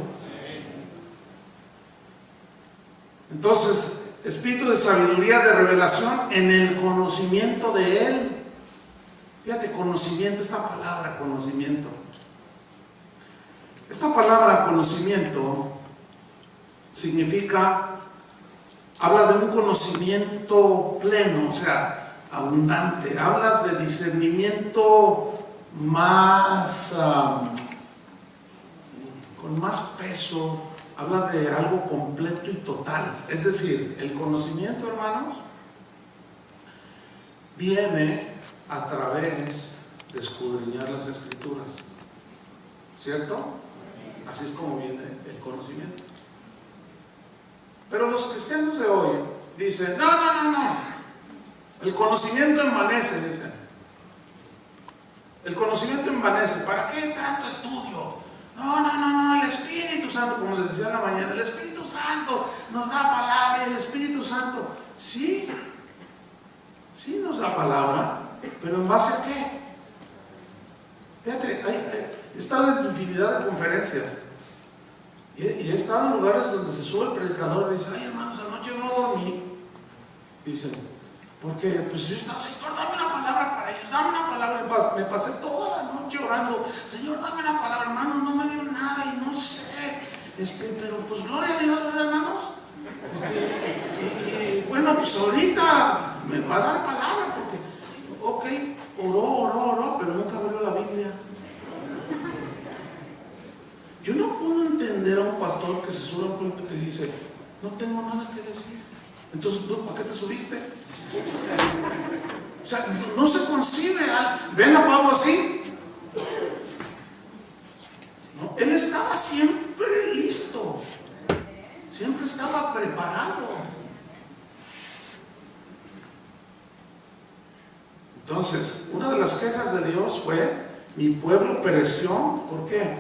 Entonces, espíritu de sabiduría, de revelación en el conocimiento de Él. Fíjate, conocimiento, esta palabra conocimiento. Esta palabra conocimiento significa, habla de un conocimiento pleno, o sea, abundante. Habla de discernimiento más, con más peso. Habla de algo completo y total. Es decir, el conocimiento, hermanos, viene a través de escudriñar las Escrituras, ¿cierto? Así es como viene el conocimiento. Pero los cristianos de hoy dicen, no, el conocimiento envanece, dicen. El conocimiento envanece, ¿para qué tanto estudio? No, el Espíritu Santo, como les decía en la mañana, el Espíritu Santo nos da palabra y el Espíritu Santo, sí nos da palabra, pero ¿en base a qué? Fíjate, he estado en infinidad de conferencias y he estado en lugares donde se sube el predicador y dice, ay hermanos, anoche no dormí. Dicen, porque pues yo estaba, Señor, dame una palabra para ellos, dame una palabra. Me pasé toda la noche orando, Señor, dame una palabra, hermano, no me dio nada y no sé, pero pues gloria a Dios, ¿verdad, hermanos? Y bueno, pues ahorita me va a dar palabra porque, oró, pero nunca abrió la Biblia. Yo no puedo entender a un pastor que se sube a un púlpito y dice, no tengo nada que decir. Entonces, ¿para qué te subiste? O sea, no se concibe. ¿Ven a Pablo así? ¿No? Él estaba siempre listo. Siempre estaba preparado. Entonces, una de las quejas de Dios fue, mi pueblo pereció. ¿Por qué?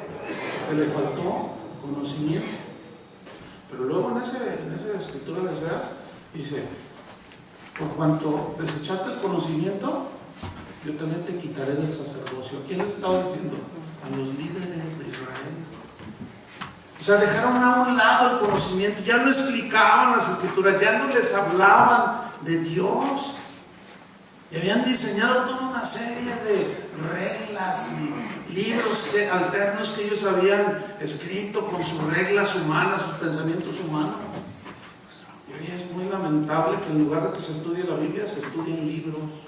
Porque le faltó conocimiento. Pero luego en esa escritura de Oseas dice, por cuanto desechaste el conocimiento, yo también te quitaré del sacerdocio. ¿A quién le estaba diciendo? A los líderes de Israel. O sea, dejaron a un lado el conocimiento, ya no explicaban las escrituras, ya no les hablaban de Dios. Y habían diseñado toda una serie de reglas y libros alternos que ellos habían escrito con sus reglas humanas, sus pensamientos humanos. Y hoy es muy lamentable que en lugar de que se estudie la Biblia, se estudien libros.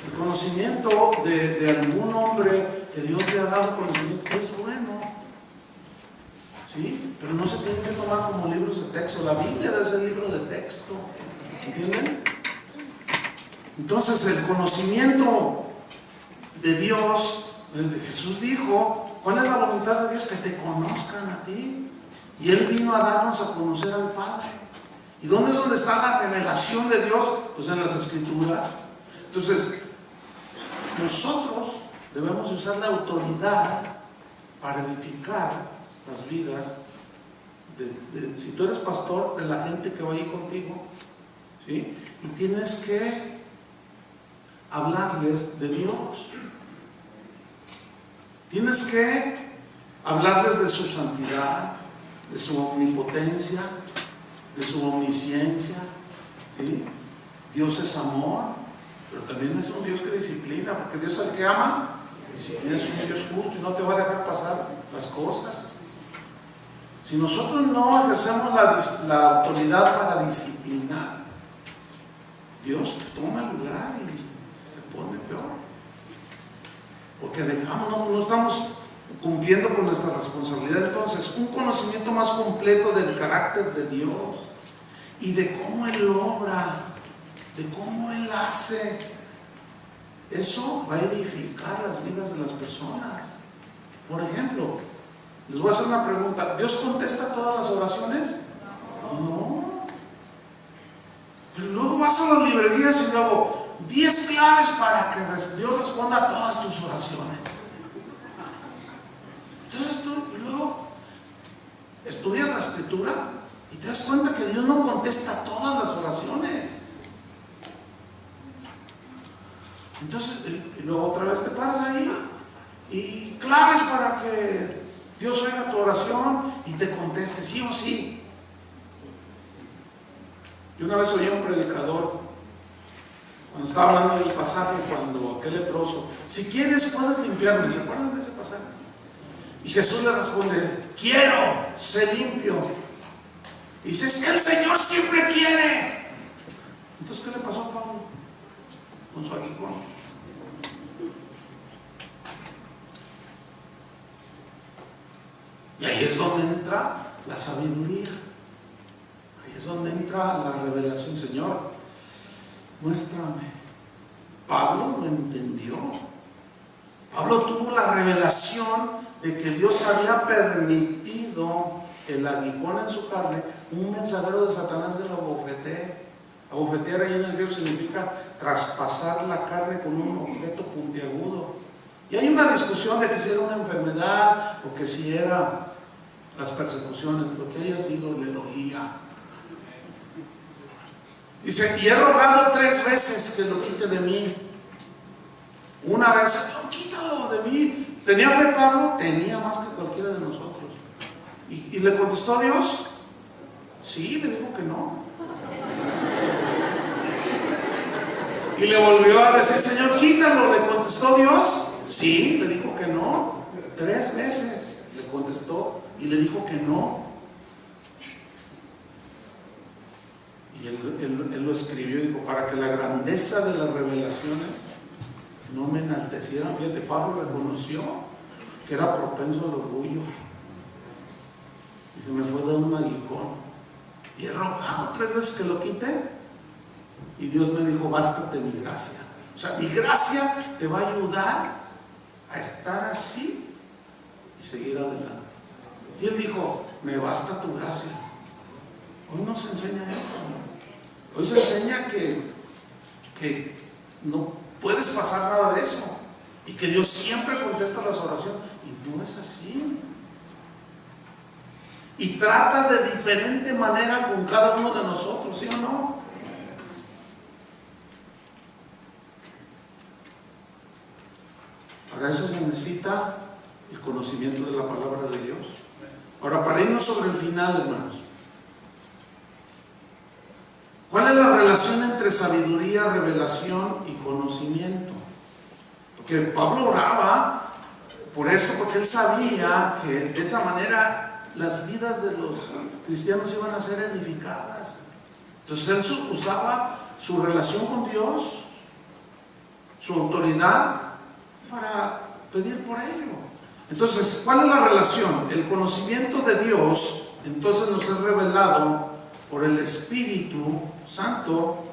El conocimiento de algún hombre que Dios le ha dado conocimiento es bueno, ¿sí? Pero no se tiene que tomar como libros de texto. La Biblia debe ser libro de texto, ¿entienden? Entonces el conocimiento de Dios, Jesús dijo, ¿cuál es la voluntad de Dios? Que te conozcan a ti. Y Él vino a darnos a conocer al Padre. ¿Y dónde es donde está la revelación de Dios? Pues en las Escrituras. Entonces, nosotros debemos usar la autoridad para edificar las vidas si tú eres pastor, de la gente que va ahí contigo, ¿sí? Y tienes que hablarles de Dios. Tienes que hablarles de su santidad, de su omnipotencia, de su omnisciencia, ¿sí? Dios es amor, pero también es un Dios que disciplina, porque Dios al que ama, disciplina, es un Dios justo y no te va a dejar pasar las cosas. Si nosotros no ejercemos la autoridad para disciplinar, Dios toma el lugar y se pone peor. Porque no estamos cumpliendo con nuestra responsabilidad. Entonces, un conocimiento más completo del carácter de Dios y de cómo Él obra, de cómo Él hace, eso va a edificar las vidas de las personas. Por ejemplo, les voy a hacer una pregunta: ¿Dios contesta todas las oraciones? No. Pero luego vas a las librerías y luego 10 claves para que Dios responda a todas tus oraciones. Entonces tú luego estudias la escritura y te das cuenta que Dios no contesta todas las oraciones. Entonces, y luego otra vez te paras ahí y claves para que Dios oiga tu oración y te conteste sí o sí. Yo una vez oí a un predicador cuando estaba hablando del pasaje, cuando aquel leproso: si quieres puedes limpiarme. ¿Se acuerdan de ese pasaje? Y Jesús le responde: quiero, sé limpio. Y dice: es que el Señor siempre quiere. Entonces, ¿qué le pasó a Pablo con su aguijón? Y ahí es donde entra la sabiduría. Ahí es donde entra la revelación. Señor, muéstrame. Pablo lo entendió. Pablo tuvo la revelación de que Dios había permitido el aguijón en su carne, un mensajero de Satanás que lo abofetee. Abofetear ahí en el griego significa traspasar la carne con un objeto puntiagudo. Y hay una discusión de que si era una enfermedad o que si era las persecuciones, lo que haya sido, le dolía. Dice: y he rogado 3 veces que lo quite de mí. Una vez: Señor, quítalo de mí. ¿Tenía fe Pablo? Tenía más que cualquiera de nosotros. ¿Y le contestó Dios? Sí, le dijo que no. Y le volvió a decir: Señor, quítalo. ¿Le contestó Dios? Sí, le dijo que no. 3 veces le contestó y le dijo que no. Y él lo escribió y dijo: para que la grandeza de las revelaciones no me enaltecieran. Fíjate, Pablo reconoció que era propenso al orgullo y se me fue de un aguijón. Y he rogado 3 veces que lo quite y Dios me dijo: bástate mi gracia. O sea, mi gracia te va a ayudar a estar así y seguir adelante. Y él dijo: me basta tu gracia. Hoy no se enseña eso. Hoy se enseña que no puedes pasar nada de eso y que Dios siempre contesta las oraciones, y no es así. Y trata de diferente manera con cada uno de nosotros, ¿sí o no? Para eso se necesita el conocimiento de la palabra de Dios. Ahora, para irnos sobre el final, hermanos, ¿cuál es la relación entre sabiduría, revelación y conocimiento? Porque Pablo oraba por esto, porque él sabía que de esa manera las vidas de los cristianos iban a ser edificadas. Entonces él usaba su relación con Dios, su autoridad, para pedir por ello. Entonces, ¿cuál es la relación? El conocimiento de Dios entonces nos es revelado por el Espíritu Santo,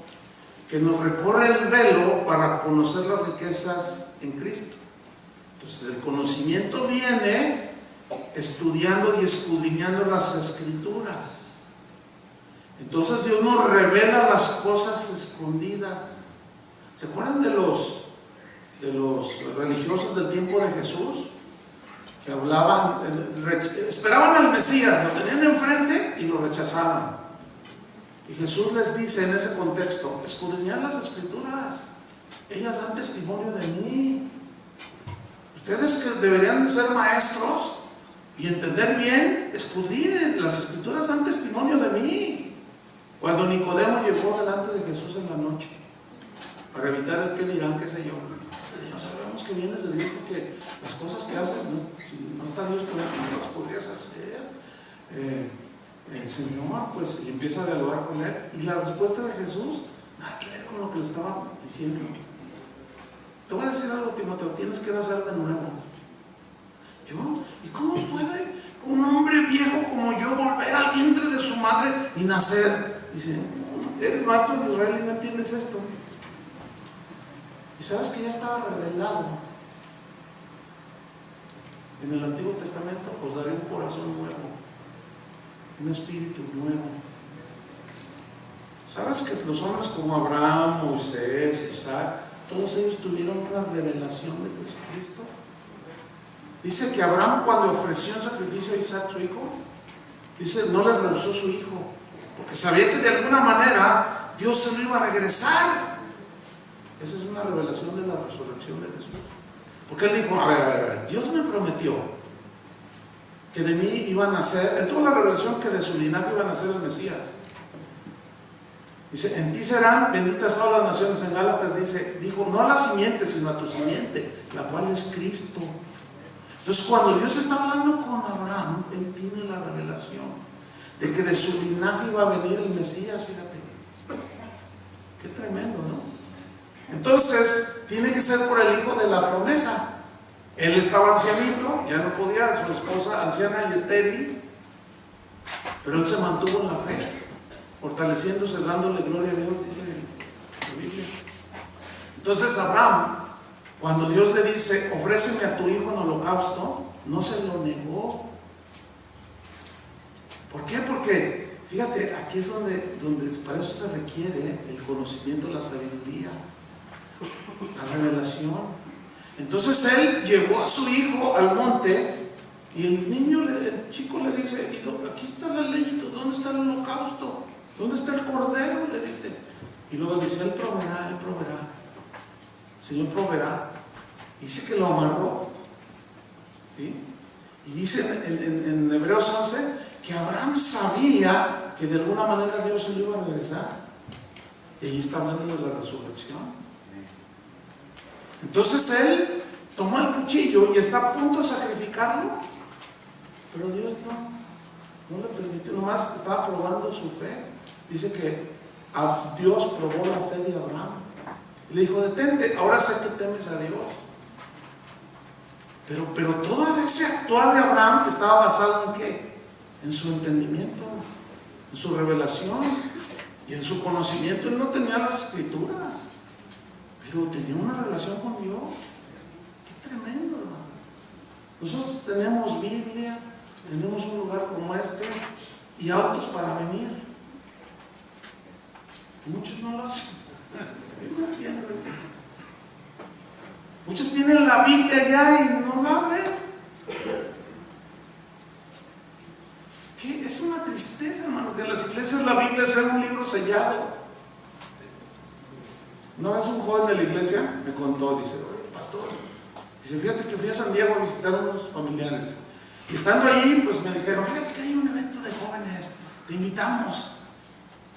que nos recorre el velo para conocer las riquezas en Cristo. Entonces el conocimiento viene estudiando y escudriñando las Escrituras. Entonces Dios nos revela las cosas escondidas. ¿Se acuerdan de los de los religiosos del tiempo de Jesús, que hablaban, esperaban al Mesías, lo tenían enfrente y lo rechazaban. Y Jesús les dice en ese contexto: escudriñad las Escrituras, ellas dan testimonio de mí. Ustedes que deberían de ser maestros y entender bien, escudriñen, las Escrituras dan testimonio de mí. Cuando Nicodemo llegó delante de Jesús en la noche, para evitar el qué dirán, qué sé yo, no sabemos que vienes de Dios, porque las cosas que haces, si no está Dios con él, no las podrías hacer. El Señor, pues, y empieza a dialogar con él, y la respuesta de Jesús nada que ver con lo que le estaba diciendo. Te voy a decir algo, Timoteo: tienes que nacer de nuevo. ¿Yo? ¿Y cómo puede un hombre viejo como yo volver al vientre de su madre y nacer? Dice: eres maestro de Israel y no entiendes esto. Y sabes que ya estaba revelado en el Antiguo Testamento: os daré un corazón nuevo, un espíritu nuevo. ¿Sabes que los hombres como Abraham, Moisés, Isaac, todos ellos tuvieron una revelación de Jesucristo? Dice que Abraham, cuando ofreció en sacrificio a Isaac, su hijo, dice, no le rehusó su hijo, porque sabía que de alguna manera Dios se lo iba a regresar. Esa es una revelación de la resurrección de Jesús. Porque él dijo: a ver, Dios me prometió que de mí iba a nacer, él tuvo la revelación que de su linaje iba a nacer el Mesías. Dice: en ti serán benditas todas las naciones. En Gálatas dijo, no a la simiente, sino a tu simiente, la cual es Cristo. Entonces, cuando Dios está hablando con Abraham, él tiene la revelación de que de su linaje iba a venir el Mesías. Fíjate, qué tremendo, ¿no? Entonces, tiene que ser por el hijo de la promesa. Él estaba ancianito, ya no podía, su esposa anciana y estéril, pero él se mantuvo en la fe, fortaleciéndose, dándole gloria a Dios, dice la Biblia. Entonces Abraham, cuando Dios le dice: ofréceme a tu hijo en holocausto, no se lo negó. ¿Por qué? Porque, fíjate, aquí es donde para eso se requiere el conocimiento, la sabiduría, la revelación. Entonces él llevó a su hijo al monte, y el chico le dice: aquí está la ley, ¿dónde está el holocausto? ¿Dónde está el cordero? Le dice. Y luego dice: él proveerá, el Señor proveerá. Dice que lo amarró, ¿sí? Y dice en Hebreos 11 que Abraham sabía que de alguna manera Dios se lo iba a regresar. Y ahí está hablando de la resurrección. Entonces él tomó el cuchillo y está a punto de sacrificarlo, pero Dios no le permitió, nomás estaba probando su fe. Dice que a Dios probó la fe de Abraham. Le dijo: detente, ahora sé que temes a Dios. Pero todo ese actuar de Abraham estaba basado en ¿qué? En su entendimiento, en su revelación y en su conocimiento. Él no tenía las Escrituras, pero tenía una relación con Dios. Qué tremendo, hermano. Nosotros tenemos Biblia, tenemos un lugar como este y autos para venir. Muchos no lo hacen. Muchos tienen la Biblia ya y no la ven. ¿Qué? Es una tristeza, hermano, que en las iglesias la Biblia sea un libro sellado. Una vez un joven de la iglesia me contó, dice: oye, pastor, dice, fíjate que fui a San Diego a visitar a unos familiares, y estando allí, pues me dijeron: fíjate que hay un evento de jóvenes, te invitamos.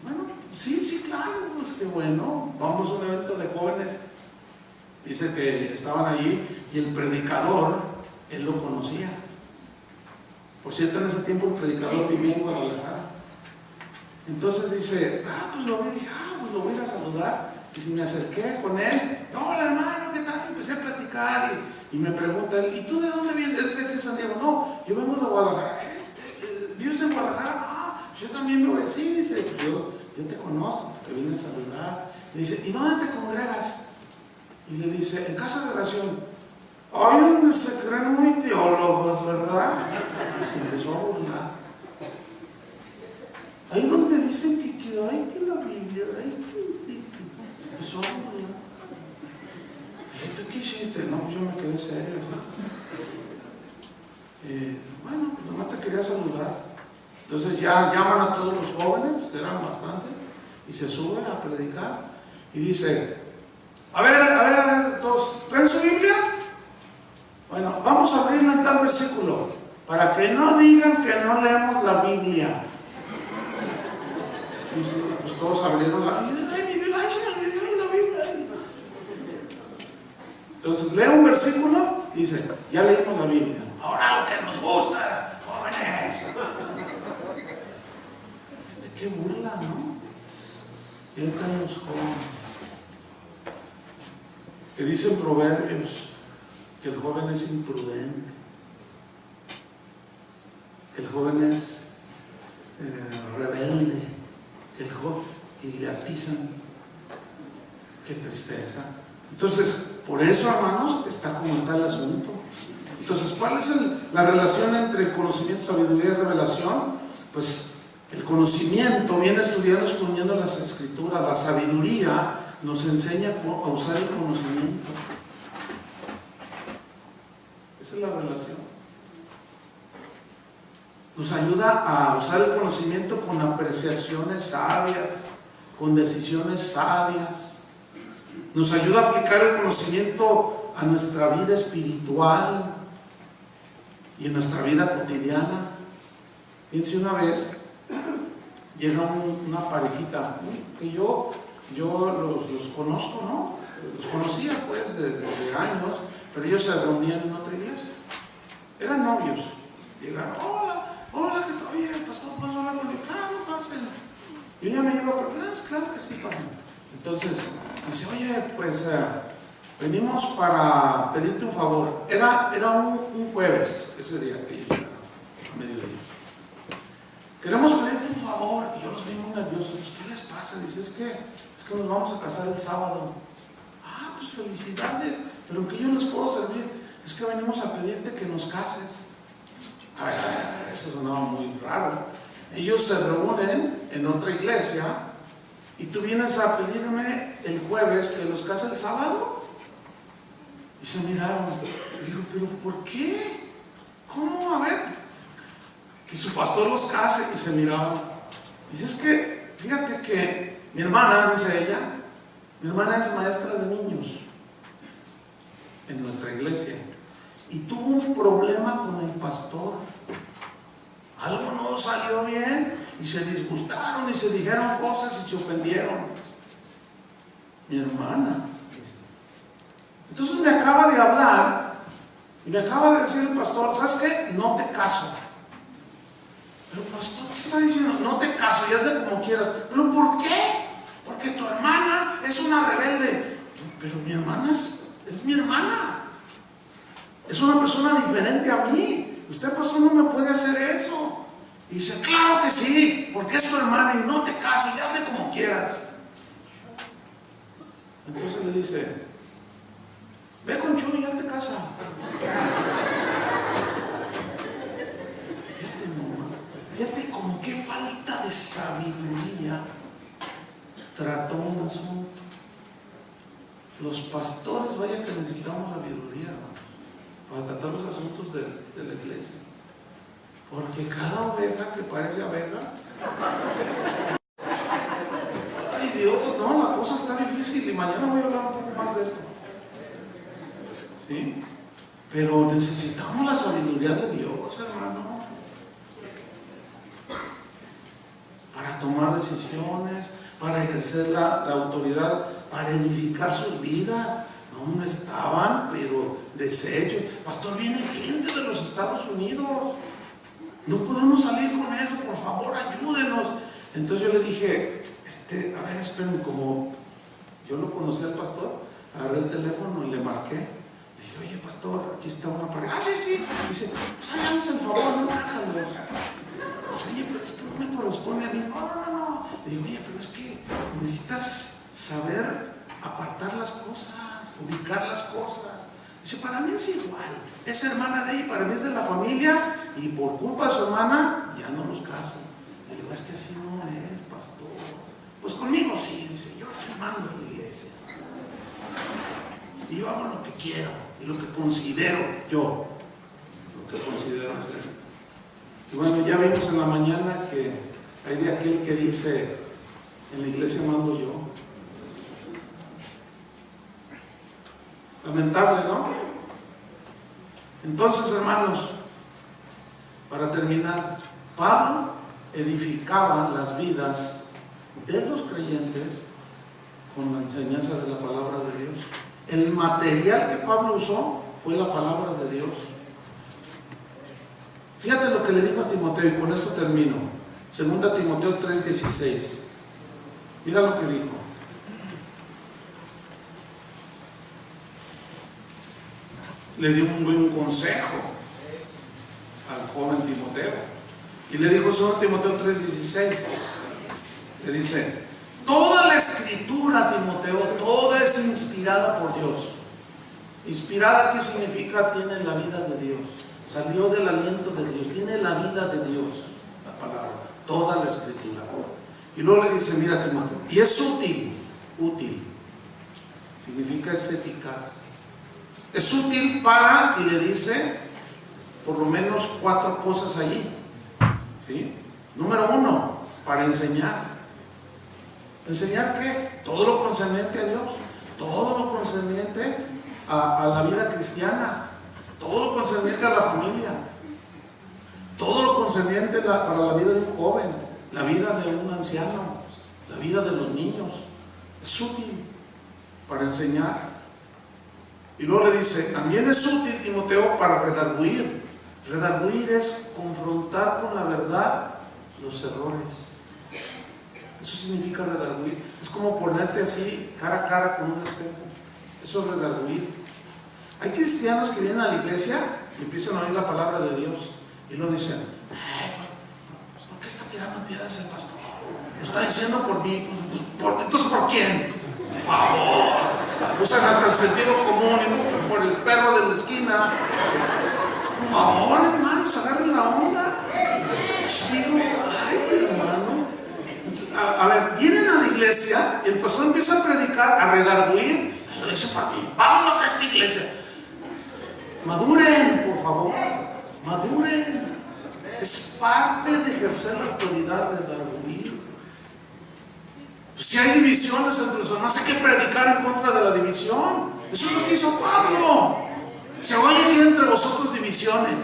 Bueno, sí, claro, pues qué bueno, vamos a un evento de jóvenes. Dice que estaban allí y el predicador, él lo conocía. Por cierto, en ese tiempo el predicador vivía en Guadalajara. Entonces dice: pues lo vi, dije: pues lo voy a ir a saludar. Y si me acerqué con él: hola hermano, ¿qué tal? Empecé a platicar y me pregunta él: ¿y tú de dónde vienes? Él dice que es San Diego. No, yo vengo de Guadalajara. ¿Vives en Guadalajara? Yo también me voy así. Dice: pues yo te conozco, te vine a saludar. Le dice: ¿y dónde te congregas? Y le dice: en casa de oración. Ay, donde se creen muy teólogos, ¿verdad? Y se empezó a burlar. Ahí donde dicen que hay que la Biblia, se empezó a burlar. Fíjate que ve serio, ¿sí? Bueno, pues nomás te quería saludar. Entonces ya llaman a todos los jóvenes, que eran bastantes, y se sube a predicar y dice: a ver, todos, ¿traen su Biblia? Bueno, vamos a abrir en tal versículo, para que no digan que no leemos la Biblia. Y pues todos abrieron la Biblia. Ay, se me olvidó la Biblia. Entonces lee un versículo y dice: ya leímos la Biblia. Ahora lo que nos gusta, jóvenes. Qué burla, ¿no? Y ahí están los jóvenes. Que dicen Proverbios que el joven es imprudente, que el joven es rebelde, que el joven, y le atizan. Qué tristeza. Entonces, por eso, hermanos, está como está el asunto. Entonces, ¿cuál es la relación entre el conocimiento, sabiduría y revelación? Pues el conocimiento viene estudiando las escrituras. La sabiduría nos enseña a usar el conocimiento. Esa es la relación. Nos ayuda a usar el conocimiento con apreciaciones sabias, con decisiones sabias. Nos ayuda a aplicar el conocimiento a nuestra vida espiritual y en nuestra vida cotidiana. Fíjense, una vez llega una parejita, ¿no? Que yo los conozco, ¿no? Los conocía pues de años, pero ellos se reunían en otra iglesia. Eran novios. Llegaron: hola, ¿qué tal? Oye, pastor, ¿puedo hablar conmigo? Claro, pasen. Yo ya me iba a preguntar: claro que sí, pasen. Entonces dice: oye, pues venimos para pedirte un favor. Era un jueves ese día que ellos llegaron, a mediodía. Queremos pedirte un favor. Y yo los vi muy nerviosos. ¿Qué les pasa? Dice: es que nos vamos a casar el sábado. Ah, pues felicidades. ¿Pero en qué yo les puedo servir? Es que venimos a pedirte que nos cases. A ver, eso sonaba muy raro. Ellos se reúnen en otra iglesia y tú vienes a pedirme el jueves que los case el sábado. Y se miraron. Y digo: ¿pero por qué? ¿Cómo? A ver, que su pastor los case. Y se miraban. Dice: es que, fíjate que mi hermana, dice ella, mi hermana es maestra de niños en nuestra iglesia y tuvo un problema con el pastor. Algo no salió bien y se disgustaron y se dijeron cosas y se ofendieron. Mi hermana. Entonces me acaba de hablar y me acaba de decir el pastor: ¿sabes qué? No te caso. Pero pastor, ¿qué está diciendo? No te caso, y hazle como quieras. ¿Pero por qué? Porque tu hermana es una rebelde. Pero mi hermana es mi hermana. Es una persona diferente a mí. Usted, pastor, no me puede hacer eso. Y dice: claro que sí, porque es tu hermana y no te caso, y hazle como quieras. Entonces le dice: ve con Chuy y él te casa. Fíjate con qué falta de sabiduría trató un asunto. Los pastores, vaya que necesitamos sabiduría, hermanos, para tratar los asuntos de la iglesia. Porque cada oveja que parece abeja, ay Dios, no, la cosa está difícil y mañana voy a hablar un poco más de esto. ¿Sí? Pero necesitamos la sabiduría de Dios, hermano, para tomar decisiones, para ejercer la autoridad, para edificar sus vidas. No estaban, pero deshechos. Pastor, viene gente de los Estados Unidos. No podemos salir con eso, por favor, ayúdenos. Entonces yo le dije: a ver, espérenme, como yo no conocía al pastor, agarré el teléfono y le marqué. Le dije: oye, pastor, aquí está una pareja. Ah, sí, sí. Dice: pues háganles el favor, no cásalos. Dije: oye, pero es que no me corresponde a mí. No. Le digo: oye, pero es que necesitas saber apartar las cosas, ubicar las cosas. Dice: para mí es igual, es hermana de ella, para mí es de la familia, y por culpa de su hermana ya no los caso. Le digo: es que así no es, pastor. Pues conmigo sí, dice: yo aquí mando en la iglesia. y yo hago lo que quiero y lo que considero yo, lo que considero hacer. Y bueno, ya vimos en la mañana que hay de aquel que dice: en la iglesia mando yo. Lamentable, ¿no? Entonces, hermanos, para terminar, Pablo edificaba las vidas de los creyentes con la enseñanza de la palabra de Dios. El material que Pablo usó fue la palabra de Dios. Fíjate lo que le dijo a Timoteo, y con esto termino. 2 Timoteo 3:16. Mira lo que dijo. Le dio un buen consejo al joven Timoteo. Y le dijo 2 Timoteo 3:16. Le dice: toda la escritura, Timoteo, toda es inspirada por Dios. Inspirada, ¿qué significa? Tiene la vida de Dios. Salió del aliento de Dios. Tiene la vida de Dios, la palabra. Toda la escritura. Y luego le dice: mira, Timoteo, y es útil. Significa es eficaz. Es útil para, y le dice por lo menos 4 cosas allí. ¿Sí? Número 1, para enseñar. ¿Enseñar qué? Todo lo concerniente a Dios, todo lo concerniente a la vida cristiana, todo lo concerniente a la familia, todo lo concerniente para la vida de un joven, la vida de un anciano, la vida de los niños. Es útil para enseñar. Y luego le dice: también es útil, Timoteo, para redarguir. Redarguir es confrontar con la verdad los errores. Eso significa redarguir. Es como ponerte así, cara a cara con un espejo. Eso es redarguir. Hay cristianos que vienen a la iglesia y empiezan a oír la palabra de Dios y luego dicen: ¿por qué está tirando piedras el pastor? Lo está diciendo por mí. Entonces, ¿por quién? Por favor. Usan hasta el sentido común y por el perro de la esquina. Por favor, hermanos, agarren la onda. Digo: ay, hermano. A ver, vienen a la iglesia y el pastor empieza a predicar, a redarguir. Lo dice para mí: vámonos a esta iglesia. Maduren, por favor. Maduren. Es parte de ejercer la autoridad, redarguir. Pues si hay divisiones entre los hermanos, hay que predicar en contra de la división. Eso es lo que hizo Pablo. Se oye que hay entre vosotros divisiones,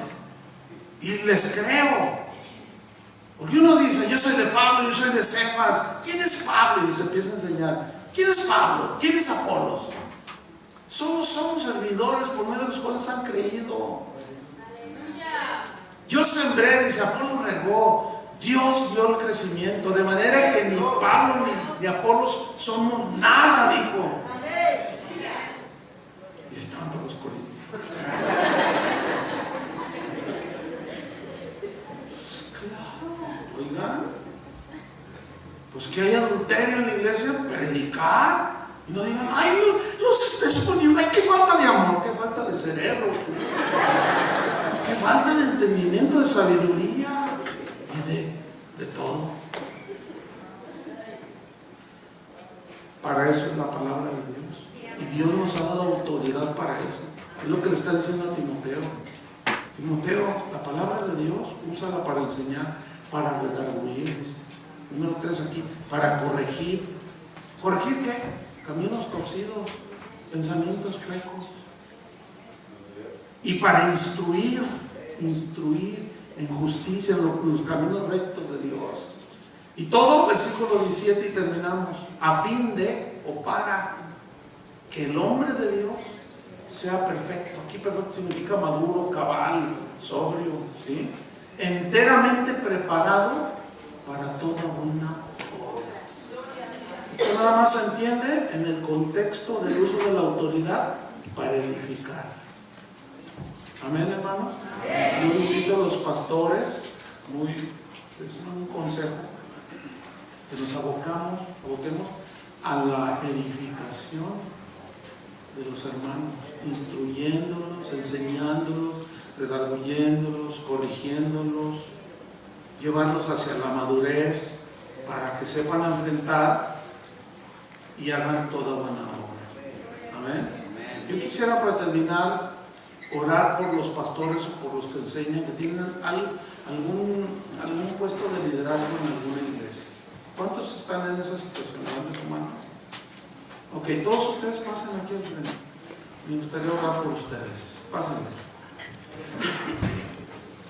y les creo. Porque unos dicen: yo soy de Pablo, yo soy de Cefas. ¿Quién es Pablo? Y se empieza a enseñar. ¿Quién es Pablo? ¿Quién es Apolos? Somos servidores por medio de los cuales han creído. Yo sembré, dice, Apolo regó. Dios dio el crecimiento, de manera que ni Pablo ni Apolos somos nada, dijo. Y estaban todos los corintios. Pues claro, oigan, pues que hay adulterio en la iglesia, predicar. Y no digan: ay, los está exponiendo. Ay, qué falta de amor, qué falta de cerebro, qué falta de entendimiento, de sabiduría y de todo. Para eso es la palabra de Dios. Y Dios nos ha dado autoridad para eso. Es lo que le está diciendo a Timoteo. Timoteo, la palabra de Dios, úsala para enseñar, para redarguir. Número 3 aquí, para corregir. ¿Corregir qué? Caminos torcidos, pensamientos chuecos. Y para instruir en justicia, en los caminos rectos de Dios. Y todo, versículo 17 y terminamos. A fin de, o para, que el hombre de Dios sea perfecto. Aquí perfecto significa maduro, cabal, sobrio, ¿sí? Enteramente preparado para toda buena obra. Esto nada más se entiende en el contexto del uso de la autoridad para edificar. Amén, hermanos. Yo invito a los pastores, es un consejo, que nos aboquemos a la edificación de los hermanos, instruyéndolos, enseñándolos, redarguyéndolos, corrigiéndolos, llevarlos hacia la madurez para que sepan enfrentar y hagan toda buena obra. Amén. Yo quisiera para terminar orar por los pastores o por los que enseñan, que tienen algún puesto de liderazgo en alguna iglesia. ¿Cuántos están en esa situación? Levanten su mano. Ok, todos ustedes pasen aquí al frente. Me gustaría orar por ustedes. Pásenle.